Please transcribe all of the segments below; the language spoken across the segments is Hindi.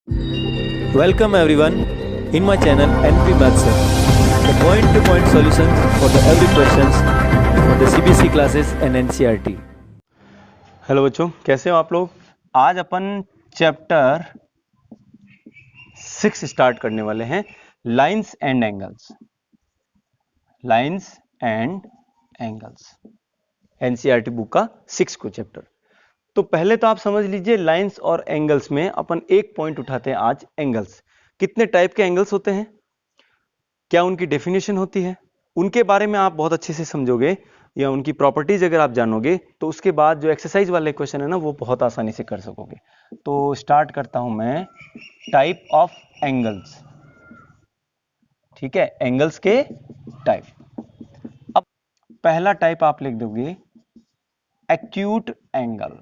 Welcome everyone in my channel NP Maths Sir, the point-to-point solutions for the every questions for the CBSE classes and NCERT. Hello बच्चों, कैसे हो आप लोग। आज अपन चैप्टर 6 स्टार्ट करने वाले हैं, lines and angles. Lines and angles NCERT book का 6 को चैप्टर। तो पहले तो आप समझ लीजिए, लाइंस और एंगल्स में अपन एक पॉइंट उठाते हैं आज, एंगल्स। कितने टाइप के एंगल्स होते हैं, क्या उनकी डेफिनेशन होती है, उनके बारे में आप बहुत अच्छे से समझोगे या उनकी प्रॉपर्टीज अगर आप जानोगे तो उसके बाद जो एक्सरसाइज वाले क्वेश्चन है ना, वो बहुत आसानी से कर सकोगे। तो स्टार्ट करता हूं मैं, टाइप ऑफ एंगल्स। ठीक है, एंगल्स के टाइप। अब पहला टाइप आप लिख दोगे एक्यूट एंगल।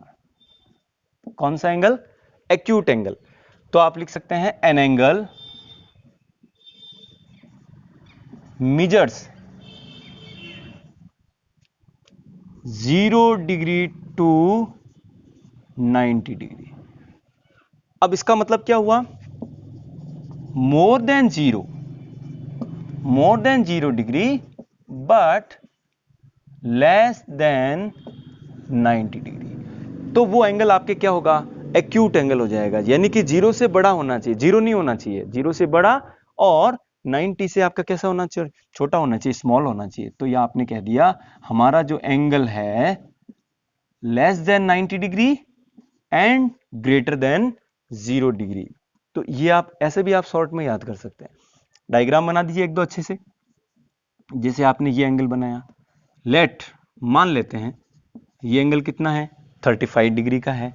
कौन सा एंगल? Acute angle. तो आप लिख सकते हैं an angle measures 0 degree to 90 degree. अब इसका मतलब क्या हुआ? More than zero degree but less than 90 degree. तो वो एंगल आपके क्या होगा? एक्यूट एंगल हो जाएगा। यानी कि जीरो से बड़ा होना चाहिए, जीरो नहीं होना चाहिए, जीरो से बड़ा, और 90 से आपका कैसा होना चाहिए? छोटा होना चाहिए, स्मॉल होना चाहिए। तो यह आपने कह दिया हमारा जो एंगल है less than 90 degree and greater than 0 degree. तो ये आप ऐसे भी आप शॉर्ट में याद कर सकते हैं। डायग्राम बना दीजिए एक दो अच्छे से। जैसे आपने ये एंगल बनाया, लेट मान लेते हैं ये एंगल कितना है? 35 डिग्री का है।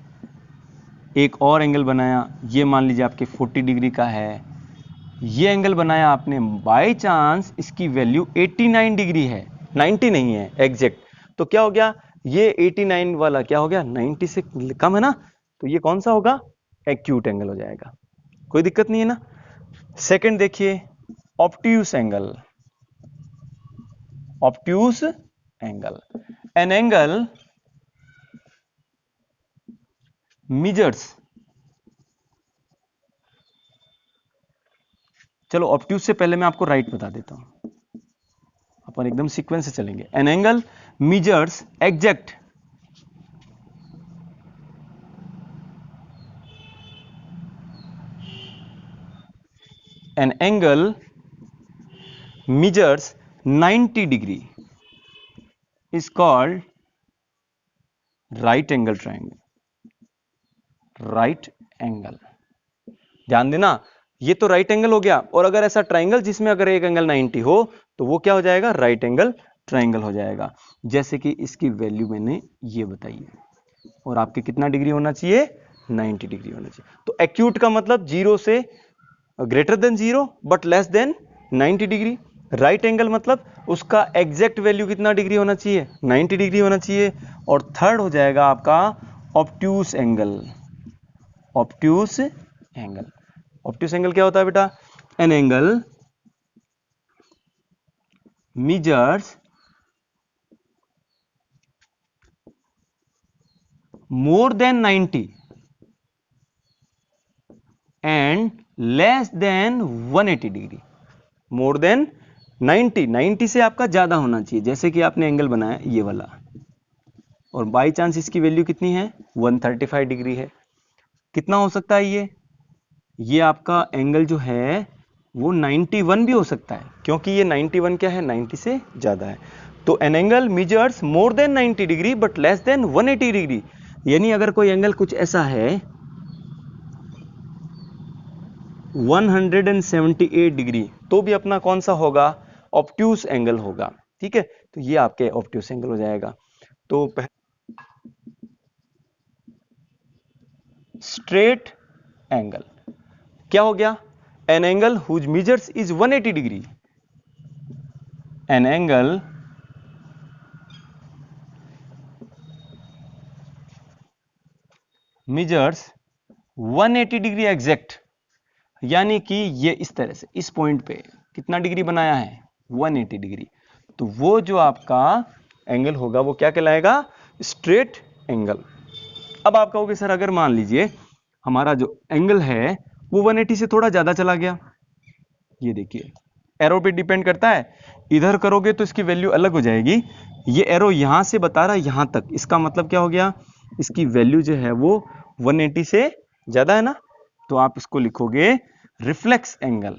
एक और एंगल बनाया, ये मान लीजिए आपके 40 डिग्री का है। ये एंगल बनाया आपने, बाय चांस इसकी वैल्यू 89 डिग्री है, 90 नहीं है एग्जैक्ट। तो क्या हो गया? ये 89 वाला क्या हो गया? 90 से कम है ना, तो ये कौन सा होगा? एक्यूट एंगल हो जाएगा। कोई दिक्कत नहीं है ना। सेकंड देखिए, obtuse angle. Obtuse angle, N angle measures, चलो ऑब्ट्यूस से पहले मैं आपको राइट बता देता हूं, अपन एकदम सीक्वेंस से चलेंगे। N angle measures exact an angle measures 90 degree is called right angle triangle। Right angle, ध्यान देना, ये तो राइट एंगल हो गया। और अगर ऐसा ट्राइंगल जिसमें अगर एक एंगल 90 हो तो वो क्या हो जाएगा? राइट एंगल ट्राइंगल हो जाएगा। जैसे कि इसकी वैल्यू मैंने ये बताई है। और आपके कितना डिग्री होना चाहिए? 90 डिग्री होना चाहिए। तो एक्यूट का मतलब जीरो से greater than zero but less than 90 degree. Right angle मतलब उसका एग्जैक्ट वैल्यू कितना डिग्री होना चाहिए? 90 डिग्री होना चाहिए। और थर्ड हो जाएगा आपका obtuse angle. Obtuse angle, obtuse angle क्या होता है बेटा? N angle measures more than 90 and less than 180 degree. More than 90 से आपका ज्यादा होना चाहिए। जैसे कि आपने एंगल बनाया ये वाला, और बाई चांस इसकी वैल्यू कितनी है? 135 डिग्री है। कितना हो सकता है ये आपका एंगल जो है वो 91 भी हो सकता है, क्योंकि ये 91 क्या है? 90 से ज्यादा है। तो N angle measures more than 90 degree but less then 180 degree. यानी अगर कोई एंगल कुछ ऐसा है 178 डिग्री, तो भी अपना कौन सा होगा? ऑब्ट्यूस एंगल होगा। ठीक है, तो ये आपके ऑब्ट्यूस एंगल हो जाएगा। तो स्ट्रेट एंगल क्या हो गया? An angle whose measures is 180 degree. An angle measures 180 degree exact. यानी कि ये इस तरह से इस पॉइंट पे कितना डिग्री बनाया है? 180 डिग्री। तो वो जो आपका एंगल होगा वो क्या कहलाएगा? Straight angle. अब आप कहोगे सर अगर मान लीजिए हमारा जो एंगल है वो 180 से थोड़ा ज्यादा चला गया। ये देखिए एरो पे डिपेंड करता है, इधर करोगे तो इसकी वैल्यू अलग हो जाएगी। ये एरो यहां से बता रहा है यहां तक, इसका मतलब क्या हो गया, इसकी वैल्यू जो है वो 180 से ज्यादा है ना, तो आप इसको लिखोगे रिफ्लेक्स एंगल।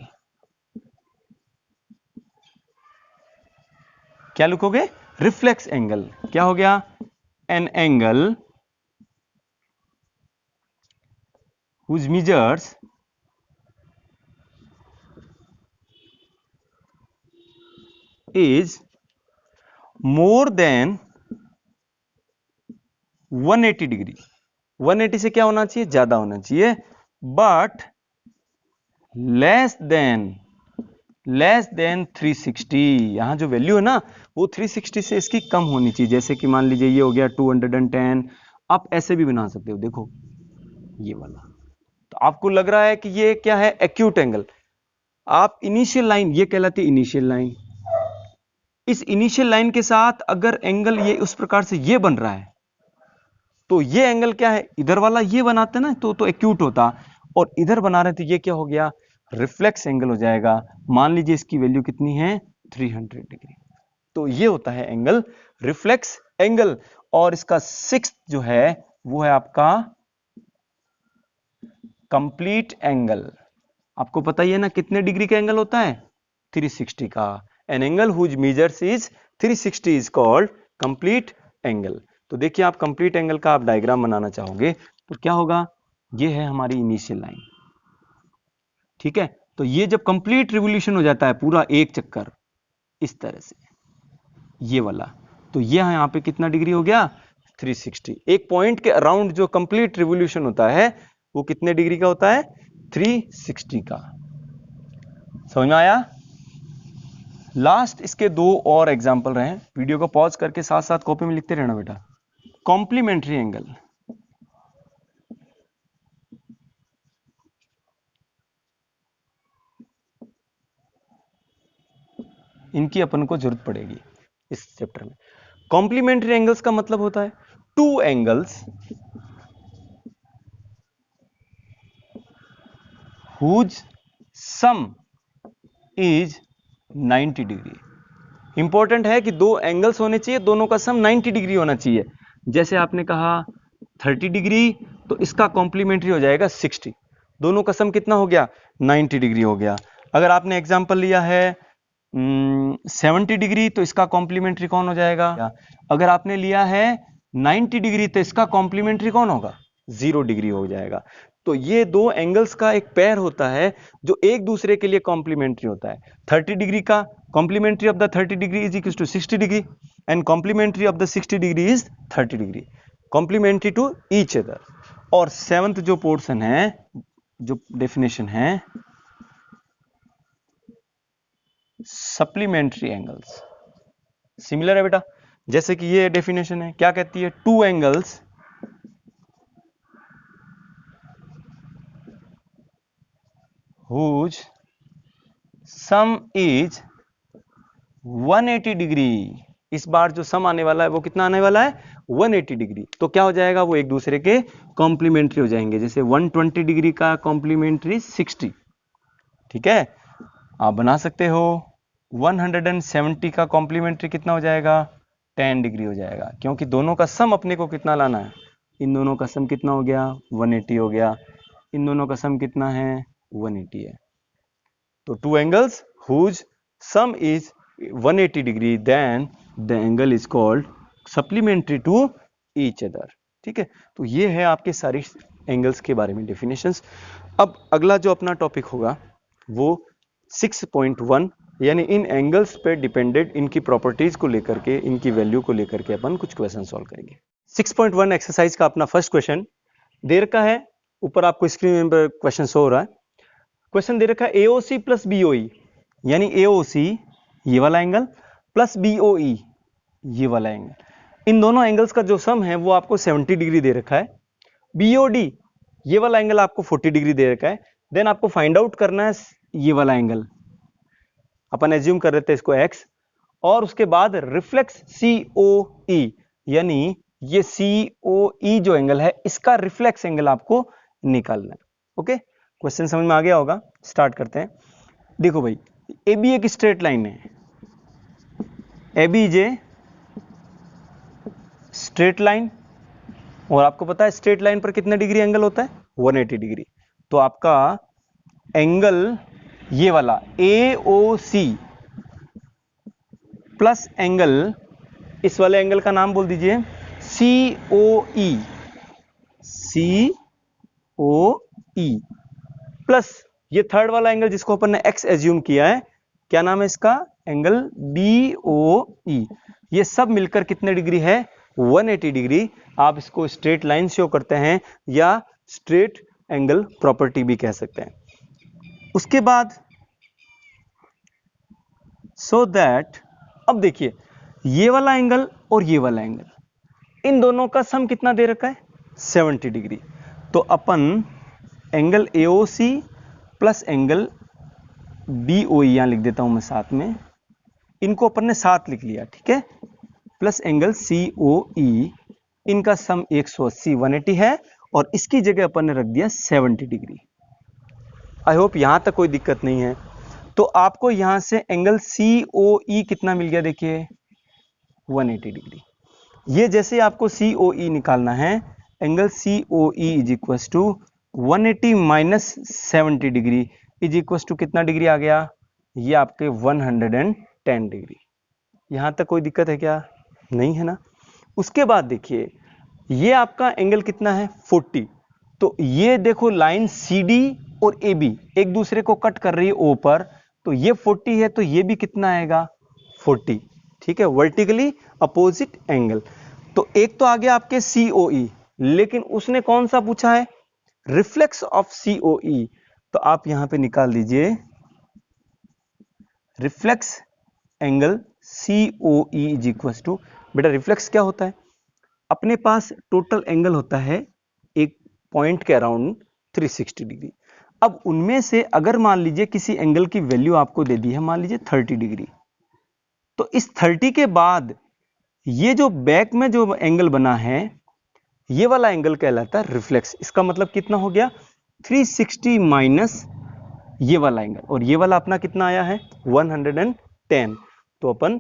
क्या लिखोगे, रिफ्लेक्स एंगल। क्या हो गया, an angle whose measures is more than 180 degree. 180 से क्या होना चाहिए, ज्यादा होना चाहिए, बट लेस देन 360। यहां जो वैल्यू है ना वो 360 से इसकी कम होनी चाहिए। जैसे कि मान लीजिए ये हो गया 210, आप ऐसे भी बना सकते हो, देखो ये वाला। तो आपको लग रहा है कि ये क्या है, एक्यूट एंगल। आप इनिशियल लाइन, ये कहलाती है इनिशियल लाइन, इस इनिशियल लाइन के साथ अगर एंगल ये उस प्रकार से ये बन रहा है तो ये एंगल क्या है, इधर वाला ये बनाते ना तो एक्यूट होता, और इधर बना रहे थे ये क्या हो गया, रिफ्लेक्स एंगल हो जाएगा। मान लीजिए इसकी वैल्यू कितनी है, 300 डिग्री। तो ये होता है एंगल रिफ्लेक्स एंगल। और इसका सिक्स्थ जो है वो है आपका कंप्लीट एंगल। आपको पता ही है ना कितने डिग्री का एंगल होता है, 360 का। An angle whose measures is 360 is called complete angle. तो देखिए आप कंप्लीट एंगल का आप डायग्राम बनाना चाहोगे तो क्या होगा, ये है हमारी इनिशियल लाइन, ठीक है। तो ये जब कंप्लीट रिवोल्यूशन हो जाता है पूरा एक चक्कर इस तरह से, ये वाला, तो ये यहां पे कितना डिग्री हो गया, 360। एक पॉइंट के अराउंड जो कंप्लीट रिवोल्यूशन होता है वो कितने डिग्री का होता है, 360 का। समझ में आया। लास्ट इसके दो और एग्जांपल रहे, वीडियो को पॉज करके साथ साथ कॉपी में लिखते रहना बेटा। कॉम्प्लीमेंट्री एंगल, इनकी अपन को जरूरत पड़ेगी इस चैप्टर में। कॉम्प्लीमेंट्री एंगल्स का मतलब होता है two angles whose sum is 90 degree. Important है कि दो एंगल्स होने चाहिए, दोनों का सम 90 डिग्री होना चाहिए। जैसे आपने कहा 30 डिग्री तो इसका कॉम्प्लीमेंट्री हो जाएगा 60, दोनों का सम कितना हो गया, 90 डिग्री हो गया। अगर आपने एग्जांपल लिया है 70 डिग्री तो इसका कॉम्प्लीमेंट्री कौन हो जाएगा। अगर आपने लिया है 90 डिग्री तो इसका कॉम्प्लीमेंट्री कौन होगा, 0 डिग्री हो जाएगा। तो ये दो एंगल्स का एक पेयर होता है जो एक दूसरे के लिए कॉम्प्लीमेंट्री होता है। 30 डिग्री का complementary of the 30 degree is equal to 60 degree and complementary of the 60 degree is 30 degree, complementary to each other. और सेवंथ जो पोर्शन है, जो डेफिनेशन है, सप्लीमेंट्री एंगल्स। सिमिलर है बेटा, जैसे कि ये डेफिनेशन है, क्या कहती है, two angles whose sum is 180 degree. इस बार जो सम आने वाला है वो कितना आने वाला है, 180 डिग्री। तो क्या हो जाएगा, वो एक दूसरे के कॉम्प्लीमेंट्री हो जाएंगे। जैसे 120 डिग्री का कॉम्प्लीमेंट्री 60, ठीक है। आप बना सकते हो 170 का कॉम्प्लीमेंट्री कितना हो जाएगा, 10 डिग्री हो जाएगा, क्योंकि दोनों का सम अपने को कितना लाना है, इन दोनों का सम कितना हो गया, 180 हो गया। इन दोनों का सम कितना है, 180 है। तो two angles whose sum is 180 degree then the angle is called supplementary to each other, ठीक है। तो ये है आपके सारी एंगल्स के बारे में डेफिनेशंस। अब अगला जो अपना टॉपिक होगा वो 6.1, यानी इन एंगल्स पे डिपेंडेड इनकी प्रॉपर्टीज को लेकर के, इनकी वैल्यू को लेकर के अपन कुछ क्वेश्चन सॉल्व करेंगे। 6.1 एक्सरसाइज का अपना फर्स्ट क्वेश्चन दे रखा है, ऊपर आपको स्क्रीन पर क्वेश्चन शो हो रहा है। क्वेश्चन दे रखा है AOC प्लस BOE, यानी AOC ये वाला एंगल प्लस BOE ये वाला एंगल। इन दोनों एंगल्स का जो सम है वो आपको 70 डिग्री दे रखा है। BOD ये वाला एंगल आपको 40 डिग्री दे रखा है। देन आपको फाइंड आउट करना है ये वाला एंगल, अपन एज्यूम कर रहे थे इसको x, और उसके बाद रिफ्लेक्स COE, यानी ये COE जो एंगल है इसका रिफ्लेक्स एंगल आपको निकालना है। ओके, क्वेश्चन समझ में आ गया होगा, स्टार्ट करते हैं। देखो भाई, ए बी एक स्ट्रेट लाइन है, A B is a straight line, और आपको पता है स्ट्रेट लाइन पर कितने डिग्री एंगल होता है, 180 डिग्री। तो आपका एंगल ये वाला ए ओ सी प्लस एंगल, इस वाले एंगल का नाम बोल दीजिए सी ओ ई, सी ओ ई, प्लस ये थर्ड वाला एंगल जिसको अपन ने एक्स एज्यूम किया है, क्या नाम है इसका, एंगल बी ओ ई। ये सब मिलकर कितने डिग्री है, 180 डिग्री। आप इसको स्ट्रेट लाइन शो करते हैं या स्ट्रेट एंगल प्रॉपर्टी भी कह सकते हैं। उसके बाद सो दैट, अब देखिए ये वाला एंगल और ये वाला एंगल, इन दोनों का सम कितना दे रखा है, 70 डिग्री। तो अपन angle AOC plus angle BOE यहां लिख देता हूं मैं साथ में, इनको अपन ने साथ लिख लिया, ठीक है, प्लस एंगल COE, इनका सम 180 180 है, और इसकी जगह अपन ने रख दिया 70 डिग्री। आई होप यहां तक कोई दिक्कत नहीं है। तो आपको यहां से एंगल COE कितना मिल गया, देखिए 180 डिग्री। ये जैसे आपको COE निकालना है, angle COE is equal to 180 minus 70 degree is equal to कितना डिग्री आ गया, ये आपके 110 डिग्री। यहां तक कोई दिक्कत है क्या, नहीं है ना। उसके बाद देखिए ये आपका एंगल कितना है, 40। तो ये देखो लाइन CD और AB एक दूसरे को कट कर रही है O पर, तो ये 40 है, तो ये भी कितना आएगा, 40, ठीक है, वर्टिकली अपोजिट एंगल। तो एक तो आ गया आपके COE, लेकिन उसने कौन सा पूछा है, रिफ्लेक्स ऑफ COE। तो आप यहां पे निकाल दीजिए reflex angle COE is equal to, बेटा रिफ्लेक्स क्या होता है, अपने पास टोटल एंगल होता है एक पॉइंट के अराउंड 360 डिग्री। अब उनमें से अगर मान लीजिए किसी एंगल की वैल्यू आपको दे दी है, मान लीजिए 30 डिग्री, तो इस 30 के बाद ये जो बैक में जो एंगल बना है, ये वाला एंगल कहलाता है रिफ्लेक्स। इसका मतलब कितना हो गया, 360 माइनस ये वाला एंगल, और ये वाला अपना कितना आया है, 110। तो अपन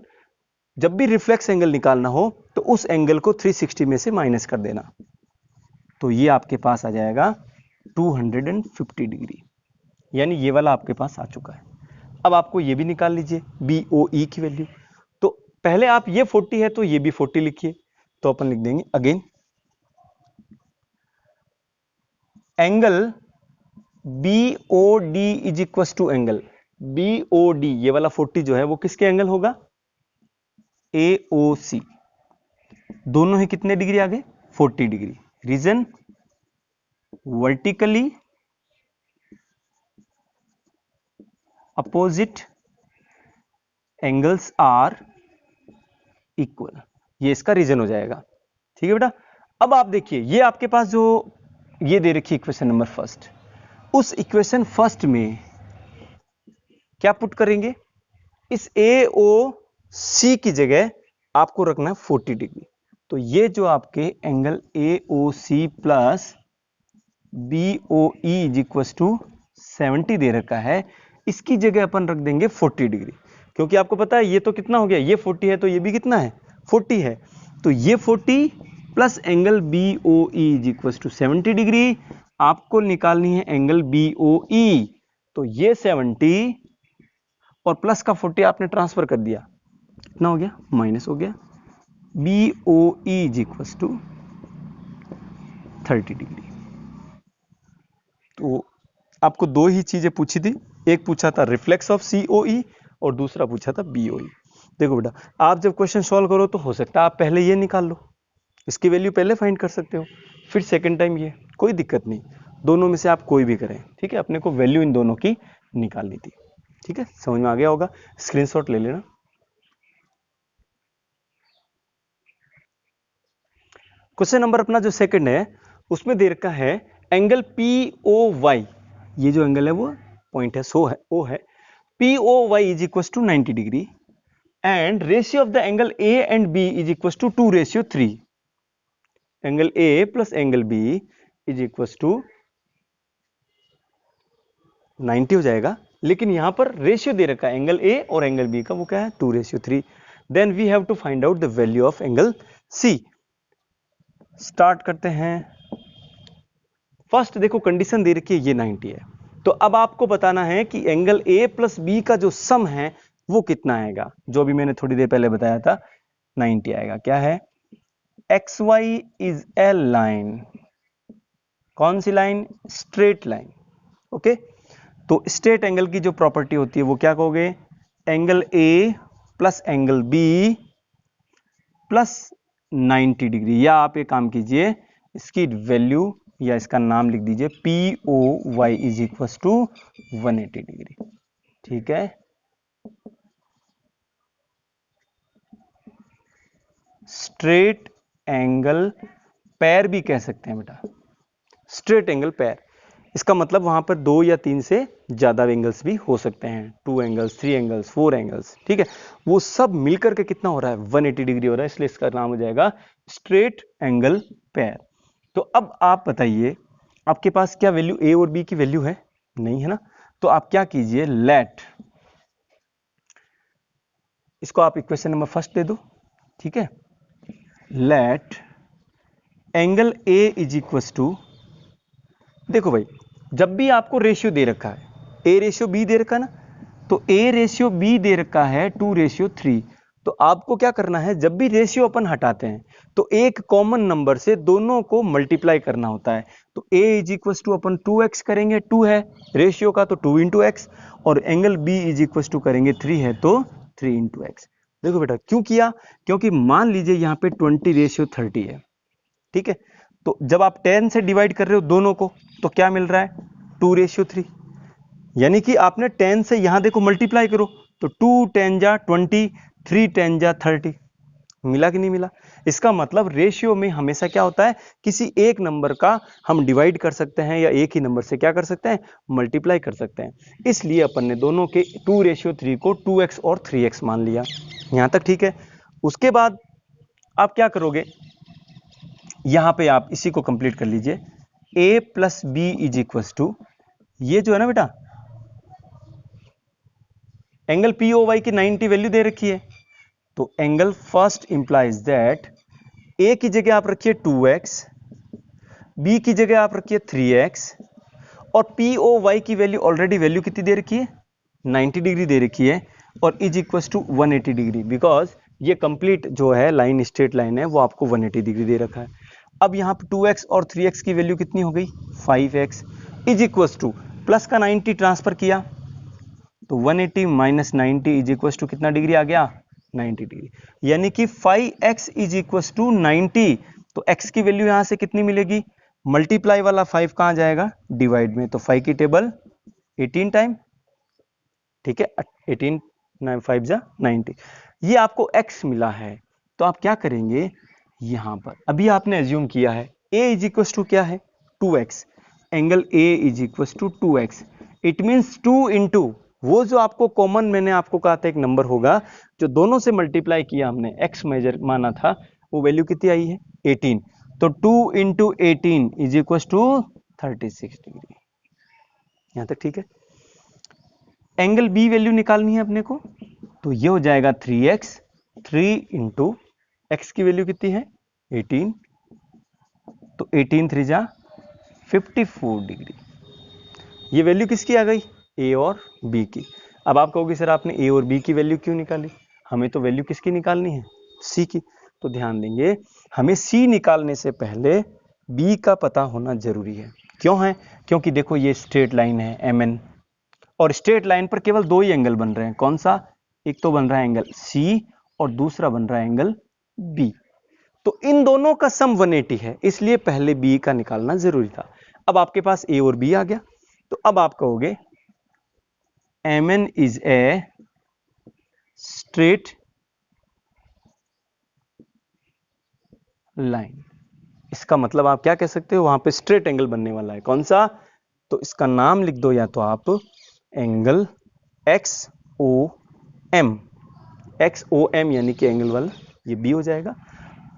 जब भी रिफ्लेक्स एंगल निकालना हो तो उस एंगल को 360 में से माइनस कर देना, तो ये आपके पास आ जाएगा 250 डिग्री, यानी ये वाला आपके पास आ चुका है। अब आपको ये भी निकाल लीजिए BOE की वैल्यू। तो पहले आप ये 40 है तो ये भी 40 लिखिए, तो अपन लिख देंगे again angle BOD is equal to angle BOD, ये वाला 40 जो है वो किसके एंगल होगा, AOC। दोनों ही कितने डिग्री आ गए, 40 degree. Reason, vertically opposite angles are equal, ये इसका रीजन हो जाएगा, ठीक है बेटा। अब आप देखिए ये आपके पास जो ये दे रखी इक्वेशन नंबर फर्स्ट, उस इक्वेशन फर्स्ट में क्या पुट करेंगे, इस AOC की जगह आपको रखना है 40 डिग्री। तो ये जो आपके angle AOC plus BOE is equal to 70 दे रखा है, इसकी जगह अपन रख देंगे 40 डिग्री, क्योंकि आपको पता है ये तो कितना हो गया, ये 40 है तो ये भी कितना है, 40 है। तो ये 40 plus angle BOE is equal to 70 degree, आपको निकालनी है एंगल BOE। तो ये 70 और प्लस का 40 आपने ट्रांसफर कर दिया, कितना हो गया, माइनस हो गया, BOE is equal to 30 degree. तो आपको दो ही चीजें पूछी थी, एक पूछा था रिफ्लेक्स ऑफ COE और दूसरा पूछा था BOE। देखो बेटा, आप जब क्वेश्चन सॉल्व करो तो हो सकता है आप पहले ये निकाल लो, इसकी वैल्यू पहले फाइंड कर सकते हो, फिर सेकंड टाइम ये, कोई दिक्कत नहीं, दोनों में से आप कोई भी करें, ठीक है। अपने को वैल्यू इन दोनों की निकालनी थी, ठीक है, समझ में आ गया होगा, स्क्रीनशॉट ले लेना। क्वेश्चन नंबर अपना जो सेकंड है उसमें दे रखा है एंगल POY, ये जो एंगल है वो पॉइंट है, सो है, ओ है, POY is equal to 90 degree and ratio of the angle A and B is equal to 2:3। Angle A plus angle B is equal to 90 हो जाएगा, लेकिन यहां पर रेशियो दे रखा है एंगल ए और एंगल बी का, वो क्या है 2:3। Then we have to find out the value of angle C. Start करते हैं। फर्स्ट देखो कंडीशन दे रखी है ये 90 है, तो अब आपको बताना है कि एंगल ए प्लस बी का जो सम है वो कितना आएगा। जो भी मैंने थोड़ी देर पहले बताया था 90 आएगा। क्या है? X Y is a line. कौन सी लाइन? Straight line. ओके, तो स्ट्रेट एंगल की जो प्रॉपर्टी होती है वो क्या कहोगे? Angle A plus angle B plus 90 degree, या आप एक काम कीजिए इसकी वैल्यू या इसका नाम लिख दीजिए P O Y is equal to 180 degree. ठीक है, स्ट्रेट एंगल पैर भी कह सकते हैं बेटा, स्ट्रेट एंगल पैर। इसका मतलब वहां पर 2 या 3 से ज्यादा एंगल्स भी हो सकते हैं, 2 एंगल्स, 3 एंगल्स, 4 एंगल्स। ठीक है, वो सब मिलकर के कितना हो रहा है? 180 डिग्री हो रहा है, इसलिए इसका नाम हो जाएगा स्ट्रेट एंगल पैर। तो अब आप बताइए, आपके पास क्या वैल्यू ए और बी की वैल्यू है? नहीं है ना, तो आप क्या कीजिए, लेट, इसको आप इक्वेशन नंबर फर्स्ट दे दो। ठीक है, let angle A is equal to, देखो भाई जब भी आपको रेशियो दे रखा है, ए रेशियो बी दे रखा है ना, तो ए रेशियो बी दे रखा है 2:3, तो आपको क्या करना है, जब भी रेशियो अपन हटाते हैं तो एक कॉमन नंबर से दोनों को मल्टीप्लाई करना होता है। तो a इज इक्वल टू अपन 2x करेंगे, 2 है रेशियो का तो 2 इंटू एक्स, और angle b is equal to करेंगे 3 है तो 3 इंटू एक्स। देखो बेटा क्यों किया, क्योंकि मान लीजिए यहाँ पे 20:30 है। ठीक है, तो जब आप 10 से डिवाइड कर रहे हो दोनों को तो क्या मिल रहा है? 2:3, यानी कि आपने 10 से यहां देखो मल्टीप्लाई करो तो 2 10 जा 20, 3 10 जा 30। मिला कि नहीं मिला? इसका मतलब रेशियो में हमेशा क्या होता है, किसी एक नंबर का हम डिवाइड कर सकते हैं या एक ही नंबर से क्या कर सकते हैं, मल्टीप्लाई कर सकते हैं। इसलिए अपन ने दोनों के 2:3 को 2x और 3x मान लिया। यहां तक ठीक है। उसके बाद आप क्या करोगे, यहां पे आप इसी को कंप्लीट कर लीजिए, a plus B is equal to, ये जो है ना बेटा एंगल पी ओ वाई की 90 वैल्यू दे रखी है, तो एंगल फर्स्ट इंप्लाइज दैट ए की जगह आप रखिए 2x, बी की जगह आप रखिए 3x, और पी ओ वाई की वैल्यू ऑलरेडी वैल्यू कितनी दे रखी है? 90 डिग्री दे रखी है, और is equal to 180 degree, because ये कंप्लीट जो है लाइन, स्ट्रेट लाइन है, वो आपको 180 डिग्री दे रखा है। अब यहाँ पे 2x और 3x की वैल्यू कितनी हो गई? 5x is equal two plus का 90 ट्रांसफर किया तो 180 माइनस 90 इज इक्वल टू कितना डिग्री आ गया? 90 डिग्री, यानी कि 5x इज इक्वल टू 90। तो x की वैल्यू यहां से कितनी मिलेगी? मल्टीप्लाई वाला 5 कहां जाएगा? डिवाइड में, तो 5 की टेबल 18 टाइम। ठीक है, 18 9 5 जा 90, ये आपको x मिला है। तो आप क्या करेंगे, यहां पर अभी आपने एज्यूम किया है a इज इक्वल टू क्या है? 2x, angle a is equal to 2x, it means 2 into वो जो आपको कॉमन मैंने आपको कहा था एक नंबर होगा जो दोनों से मल्टीप्लाई किया हमने, x मेजर माना था, वो वैल्यू कितनी आई है? 18, तो 2 into 18 is equal to 36 degree. यहां तक ठीक है। एंगल बी वैल्यू निकालनी है अपने को, तो ये हो जाएगा 3x, 3 इंटू एक्स की वैल्यू कितनी है? 18, तो 18 3 जा 54 डिग्री। ये वैल्यू किसकी आ गई? ए और बी की। अब आप कहोगे सर आपने ए और बी की वैल्यू क्यों निकाली? हमें तो वैल्यू किसकी निकालनी है? सी की। तो ध्यान देंगे, हमें सी निकालने से पहले बी का पता होना जरूरी है। क्यों है? क्योंकि देखो ये स्ट्रेट लाइन है MN, और स्ट्रेट लाइन पर केवल 2 ही एंगल बन रहे हैं। कौन सा? एक तो बन रहा है एंगल C और दूसरा बन रहा है एंगल B। तो इन दोनों का सम 180 है, इसलिए पहले B का निकालना जरूरी था। अब आपके पास A और B आ गया, तो अब आप कहोगे MN is a straight line. इसका मतलब आप क्या कह सकते हो, वहां पे स्ट्रेट एंगल बनने वाला है। कौन सा? तो इसका नाम लिख दो या तो आप एंगल XOM, XOM यानी कि एंगल वाला ये B हो जाएगा,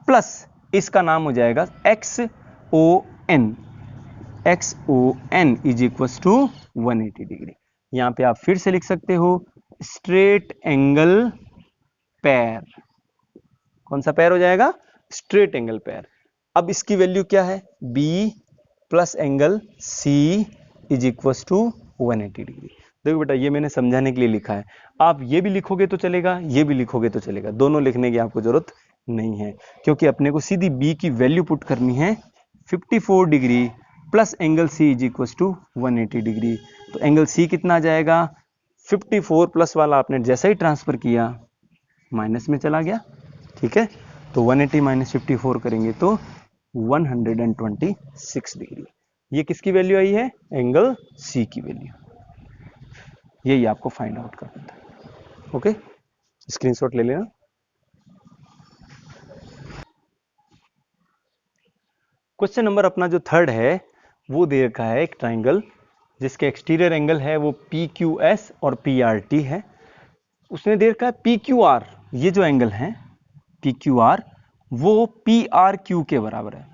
प्लस इसका नाम हो जाएगा XON, XON is equal to 180 degree. यहां पे आप फिर से लिख सकते हो स्ट्रेट एंगल पेयर। कौन सा पेयर हो जाएगा? Straight angle pair. अब इसकी वैल्यू क्या है? B plus angle C is equal to 180 degree. देखो बेटा, ये मैंने समझाने के लिए लिखा है, आप ये भी लिखोगे तो चलेगा, ये भी लिखोगे तो चलेगा, दोनों लिखने की आपको जरूरत नहीं है, क्योंकि अपने को सीधी B की वैल्यू पुट करनी है 54 degree plus angle C is equal to 180 degree. तो एंगल C कितना आ जाएगा? 54 प्लस वाला आपने जैसा ही ट्रांसफर किया माइनस में चला गया, ठीक है। तो 180 माइनस 54 करेंगे तो 126 डिग्री। ये किसकी वैल्यू आई है? एंगल C की वैल्यू। यही आपको फाइंड आउट करना था। ओके, स्क्रीनशॉट ले लेना। क्वेश्चन नंबर अपना जो थर्ड है वो दे रखा है एक ट्राइंगल जिसके एक्सटीरियर एंगल है वो PQS और PRT है। उसने दे रखा है PQR, ये जो एंगल है PQR वो PRQ के बराबर है।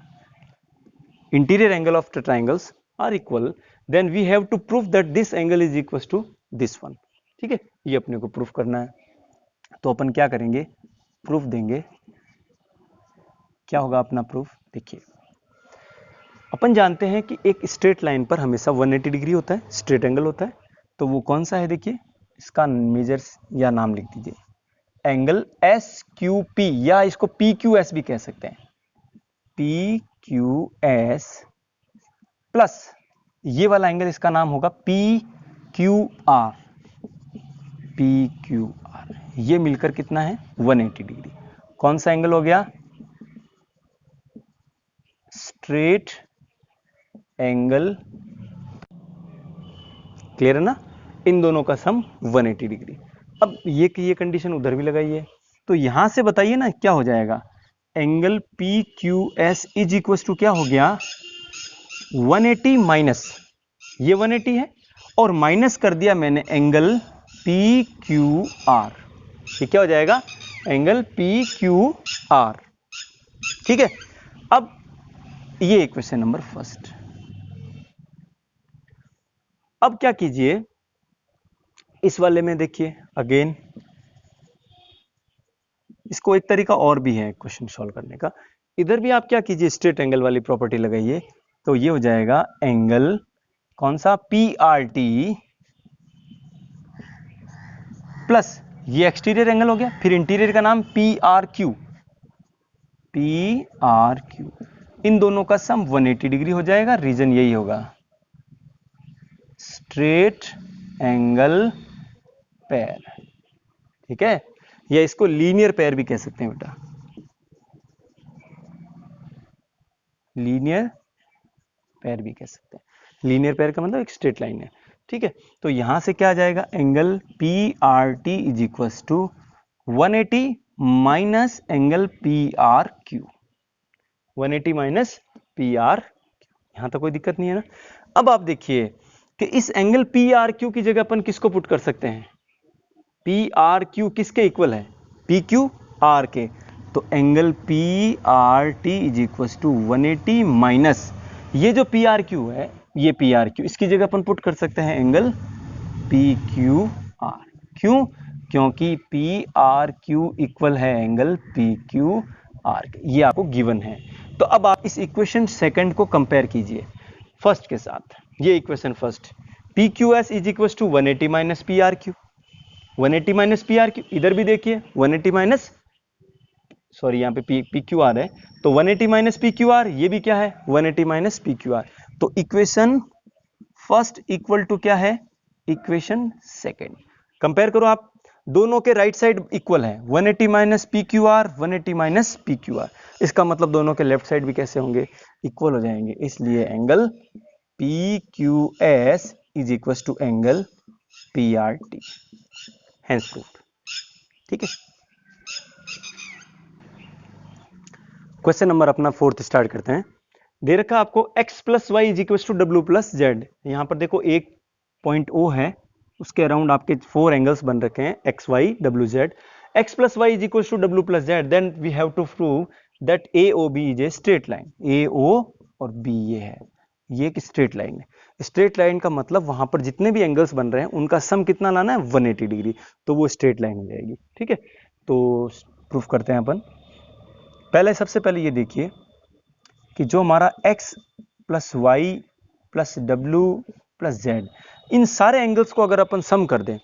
Interior angle of the triangles are equal, then we have to prove that this angle is equal to this one. ठीक है, ये अपने को प्रूफ करना है। तो अपन क्या करेंगे? प्रूफ देंगे। क्या होगा अपना प्रूफ? देखिए, अपन जानते हैं कि एक स्ट्रेट लाइन पर हमेशा 180 डिग्री होता है, स्ट्रेट एंगल होता है। तो वो कौन सा है? देखिए, इसका मेजर्स या नाम लिख दीजिए, एंगल SQP, या इसको PQS भी कह सकते हैं, PQS प्लस ये वाला एंगल इसका नाम होगा PQR। PQR ये मिलकर कितना है? 180 डिग्री। कौन सा एंगल हो गया? Straight angle. क्लियर है ना? इन दोनों का सम 180 डिग्री। अब ये कंडीशन उधर भी लगाइए, तो यहां से बताइए ना क्या हो जाएगा? Angle PQS is equal to क्या हो गया? 180 माइनस ये 180 है और माइनस कर दिया मैंने एंगल PQR। ये क्या हो जाएगा? Angle PQR। ठीक है, अब ये क्वेश्चन नंबर फर्स्ट। अब क्या कीजिए, इस वाले में देखिए अगेन, इसको एक तरीका और भी है क्वेश्चन सॉल्व करने का। इधर भी आप क्या कीजिए, स्ट्रेट एंगल वाली प्रॉपर्टी लगाइए, तो ये हो जाएगा एंगल कौन सा? PRT प्लस ये एक्सटीरियर एंगल हो गया, फिर इंटीरियर का नाम PRQ। PRQ इन दोनों का सम 180 डिग्री हो जाएगा। रीजन यही होगा, स्ट्रेट एंगल पेयर। ठीक है, या इसको लीनियर पेयर भी कह सकते हैं बेटा, लीनियर पेयर भी कह सकते हैं। लीनियर पेयर का मतलब एक स्ट्रेट लाइन है। ठीक है, तो यहां से क्या आ जाएगा? Angle PRT is equal to 180 minus angle PRQ। 180 minus PR। यहां तक कोई दिक्कत नहीं है ना? अब आप देखिए कि इस एंगल PRQ की जगह अपन किसको पुट कर सकते हैं? PRQ किसके इक्वल है? PQR के। तो angle PRT is equal to 180 minus ये जो PRQ है, ये PRQ, इसकी जगह अपन पुट कर सकते हैं एंगल PQR। क्यों? क्योंकि PRQ इक्वल है एंगल PQR के। ये आपको गिवन है। तो अब आप इस इक्वेशन सेकंड को कंपेयर कीजिए फर्स्ट के साथ। ये equation first, PQS is equal to 180 minus PRQ। 180 minus PRQ, इधर भी देखिए 180 माइनस, सॉरी यहाँ पे PQR है, तो 180 माइनस PQR, ये भी क्या है? 180 माइनस PQR। तो इक्वेशन फर्स्ट इक्वल टू क्या है? Equation second. कंपेयर करो आप, दोनों के राइट साइड इक्वल है, 180 माइनस PQR, 180 माइनस PQR। इसका मतलब दोनों के लेफ्ट साइड भी कैसे होंगे? इक्वल हो जाएंगे। इसलिए angle PQS is equal to angle PRT, hence proved. ठीक है, क्वेश्चन नंबर अपना फोर्थ स्टार्ट करते हैं। दे रखा आपको x plus Y is equal to W plus Z. यहां पर देखो एक पॉइंट O है, उसके अराउंड आपके 4 एंगल्स बन रखे हैं, X Y W Z. x plus Y is equal to W plus Z, then we have to prove that AOB is a straight line. AO और B ये है, ये एक स्ट्रेट लाइन है। स्ट्रेट लाइन का मतलब वहां पर जितने भी एंगल्स बन रहे हैं उनका सम कितना लाना है, 180 डिग्री, तो वो स्ट्रेट लाइन हो जाएगी। ठीक है, तो प्रूफ करते हैं अपन। पहले सबसे पहले ये देखिए कि जो हमारा x plus Y plus W plus Z, इन सारे एंगल्स को अगर अपन सम कर दें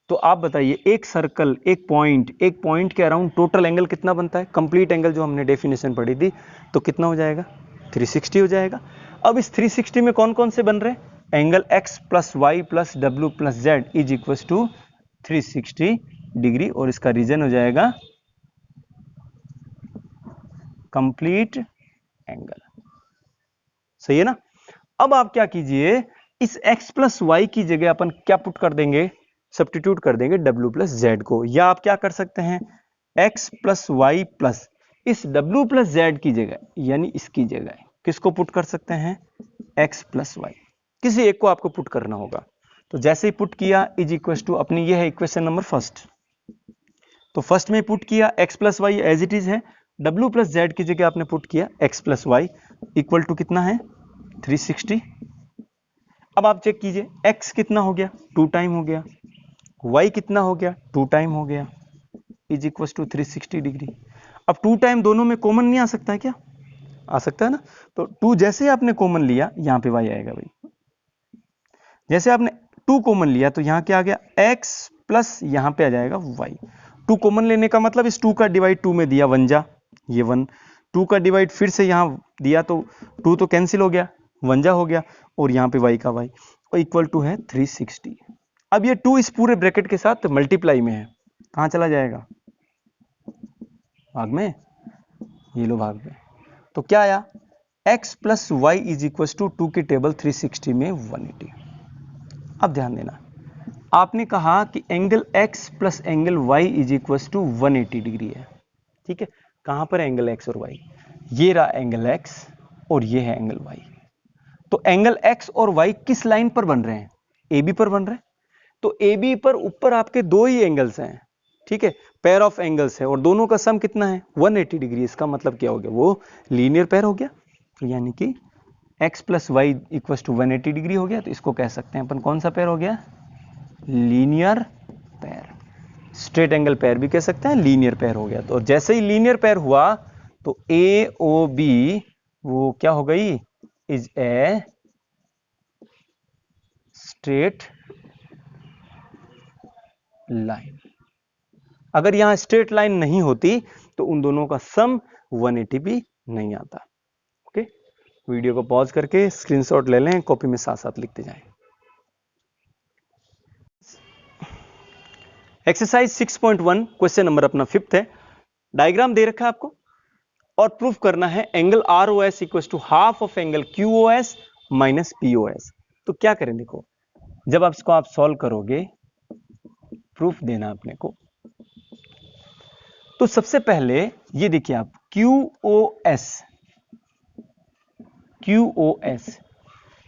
तो आप बताइए एक सर्कल, एक पॉइंट के अराउंड टोटल एंगल कितना बनता है, कंप्लीट एंगल जो हमने डेफिनेशन पढ़ी थी, तो कितना हो जाएगा, 360 हो जाएगा। अब इस 360 में कौन कौन से बन रहे हैं, angle x plus Y plus W plus Z is equal to 360 degree, और इसका रीजन हो जाएगा कंप्लीट एंगल। सही है ना। अब आप क्या कीजिए, इस x प्लस वाई की जगह अपन क्या पुट कर देंगे, सब्स्टिट्यूट कर देंगे w प्लस जेड को, या आप क्या कर सकते हैं, x प्लस वाई प्लस इस w प्लस जेड की जगह, यानी इसकी जगह किसको पुट कर सकते हैं, x प्लस वाई, किसी एक को आपको पुट करना होगा। तो जैसे ही पुट किया इज इक्वल टू, अपनी ये है इक्वेशन नंबर फर्स्ट, तो फर्स्ट में पुट किया x plus Y as it is है, w प्लस जेड की जगह आपने पुट किया x plus Y equal to कितना है, 360। अब आप चेक कीजिए x कितना हो गया, 2 टाइम हो गया, y कितना हो गया, 2 टाइम हो गया, इज इक्वल टू 360 डिग्री। अब 2 टाइम दोनों में कॉमन नहीं आ सकता है क्या, आ सकता है ना। तो 2 जैसे आपने कॉमन लिया यहां पे y आएगा भाई, जैसे आपने 2 कॉमन लिया तो यहां क्या आ गया, x प्लस यहां पे आ जाएगा y। 2 कॉमन लेने का मतलब इस 2 का डिवाइड 2 में दिया, 1 जा ये 1, 2 का डिवाइड फिर से यहां दिया तो 2 तो कैंसिल हो गया, 1 जा हो गया, और यहां पे y का y और इक्वल टू है 360। अब ये 2 इस पूरे ब्रैकेट के साथ मल्टीप्लाई में है, कहां चला जाएगा, भाग में, ये लो भाग में। तो क्या आया, x plus Y is equal to 2 की टेबल 360 में 180। अब ध्यान देना, आपने कहा कि angle x plus angle y is equal to 180 degree है। ठीक है, कहां पर एंगल x और y, ये रहा एंगल x और ये है एंगल y। तो एंगल x और y किस लाइन पर बन रहे हैं, AB पर बन रहे हैं। तो AB पर ऊपर आपके 2 ही एंगल्स हैं, ठीक है, पेयर ऑफ एंगल्स है, और दोनों का सम कितना है, 180 डिग्री। इसका मतलब क्या हो गया, वो लीनियर पेयर हो गया, यानी कि x plus Y equal to 180 degree हो गया। तो इसको कह सकते हैं अपन कौन सा पेयर हो गया, linear pair. Straight angle pair भी कह सकते हैं, लीनियर पेयर हो गया। तो जैसे ही लीनियर पेयर हुआ तो AOB वो क्या हो गई, इज ए स्ट्रेट लाइन। अगर यहां स्ट्रेट लाइन नहीं होती तो उन दोनों का सम 180 भी नहीं आता। ओके, वीडियो को पॉज करके स्क्रीनशॉट ले लें, कॉपी में साथ साथ लिखते जाएं। एक्सरसाइज 6.1 क्वेश्चन नंबर अपना 5th है। डायग्राम दे रखा है आपको और प्रूफ करना है angle ROS equal to half of angle QOS minus POS। तो क्या करें, देखो जब आप इसको आप सॉल्व करोगे, प्रूफ देना अपने को, तो सबसे पहले ये देखिए आप QOS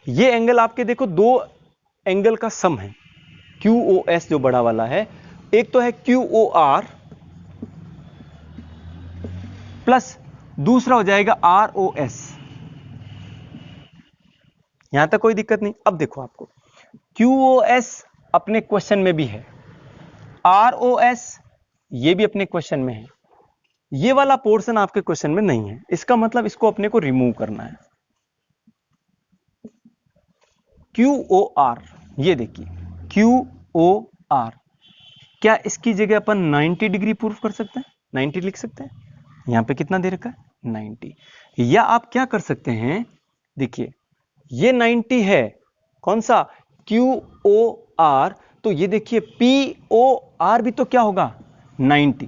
ये एंगल आपके देखो 2 एंगल का सम है। QOS जो बड़ा वाला है, एक तो है QOR प्लस दूसरा हो जाएगा ROS। यहां तक कोई दिक्कत नहीं। अब देखो आपको QOS अपने क्वेश्चन में भी है, ROS ये भी अपने क्वेश्चन में है, ये वाला पोर्शन आपके क्वेश्चन में नहीं है। इसका मतलब इसको अपने को रिमूव करना है। QOR ये देखिए QOR, क्या इसकी जगह अपन 90 डिग्री प्रूफ कर सकते हैं, 90 लिख सकते हैं। यहां पे कितना दे रखा है, 90। या आप क्या कर सकते हैं, देखिए ये 90 है, कौन सा, QOR, तो ये देखिए POR भी तो क्या होगा, 90।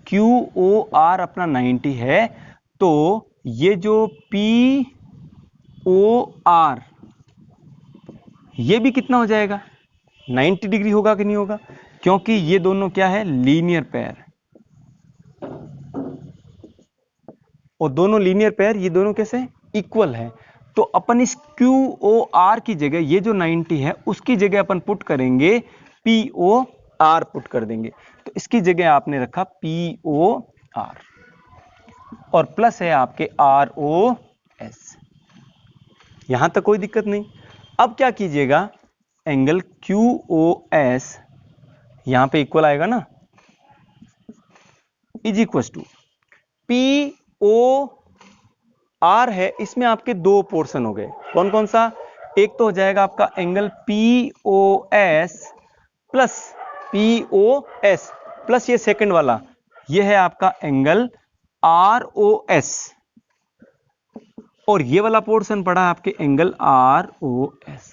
QOR अपना 90 है, तो ये जो POR ये भी कितना हो जाएगा, 90 डिग्री होगा कि नहीं होगा, क्योंकि ये दोनों क्या है, लीनियर पेयर, और दोनों लीनियर पेयर, ये दोनों कैसे इक्वल है। तो अपन इस QOR की जगह ये जो 90 है उसकी जगह अपन पुट करेंगे POR पुट कर देंगे। तो इसकी जगह आपने रखा POR और प्लस है आपके ROS। यहां तक कोई दिक्कत नहीं। अब क्या कीजिएगा, एंगल QOS यहां पे इक्वल आएगा ना, इज इक्वल टू POR है, इसमें आपके दो पोर्शन हो गए, कौन कौन सा, एक तो हो जाएगा आपका एंगल POS प्लस ये सेकंड वाला, ये है आपका एंगल ROS, और ये वाला पोर्शन पड़ा आपके एंगल ROS।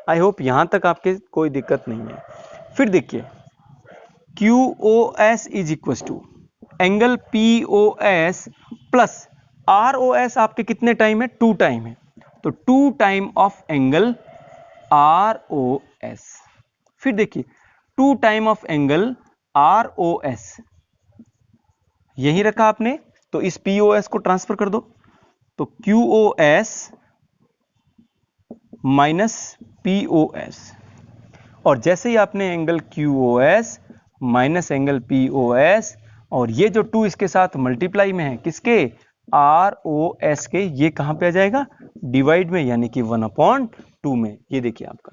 आई होप यहां तक आपके कोई दिक्कत नहीं है। फिर देखिए QOS is equal to angle POS plus ROS आपके कितने टाइम है, 2 टाइम है, तो 2 टाइम ऑफ एंगल ROS। फिर देखिए 2 टाइम ऑफ एंगल ROS, यही रखा आपने, तो इस POS को ट्रांसफर कर दो, तो QOS माइनस POS, और जैसे ही आपने angle QOS minus angle POS, और ये जो 2 इसके साथ मल्टीप्लाई में है, किसके, ROS के, ये कहां पे आ जाएगा, डिवाइड में, यानी कि 1/2 में। ये देखिए आपका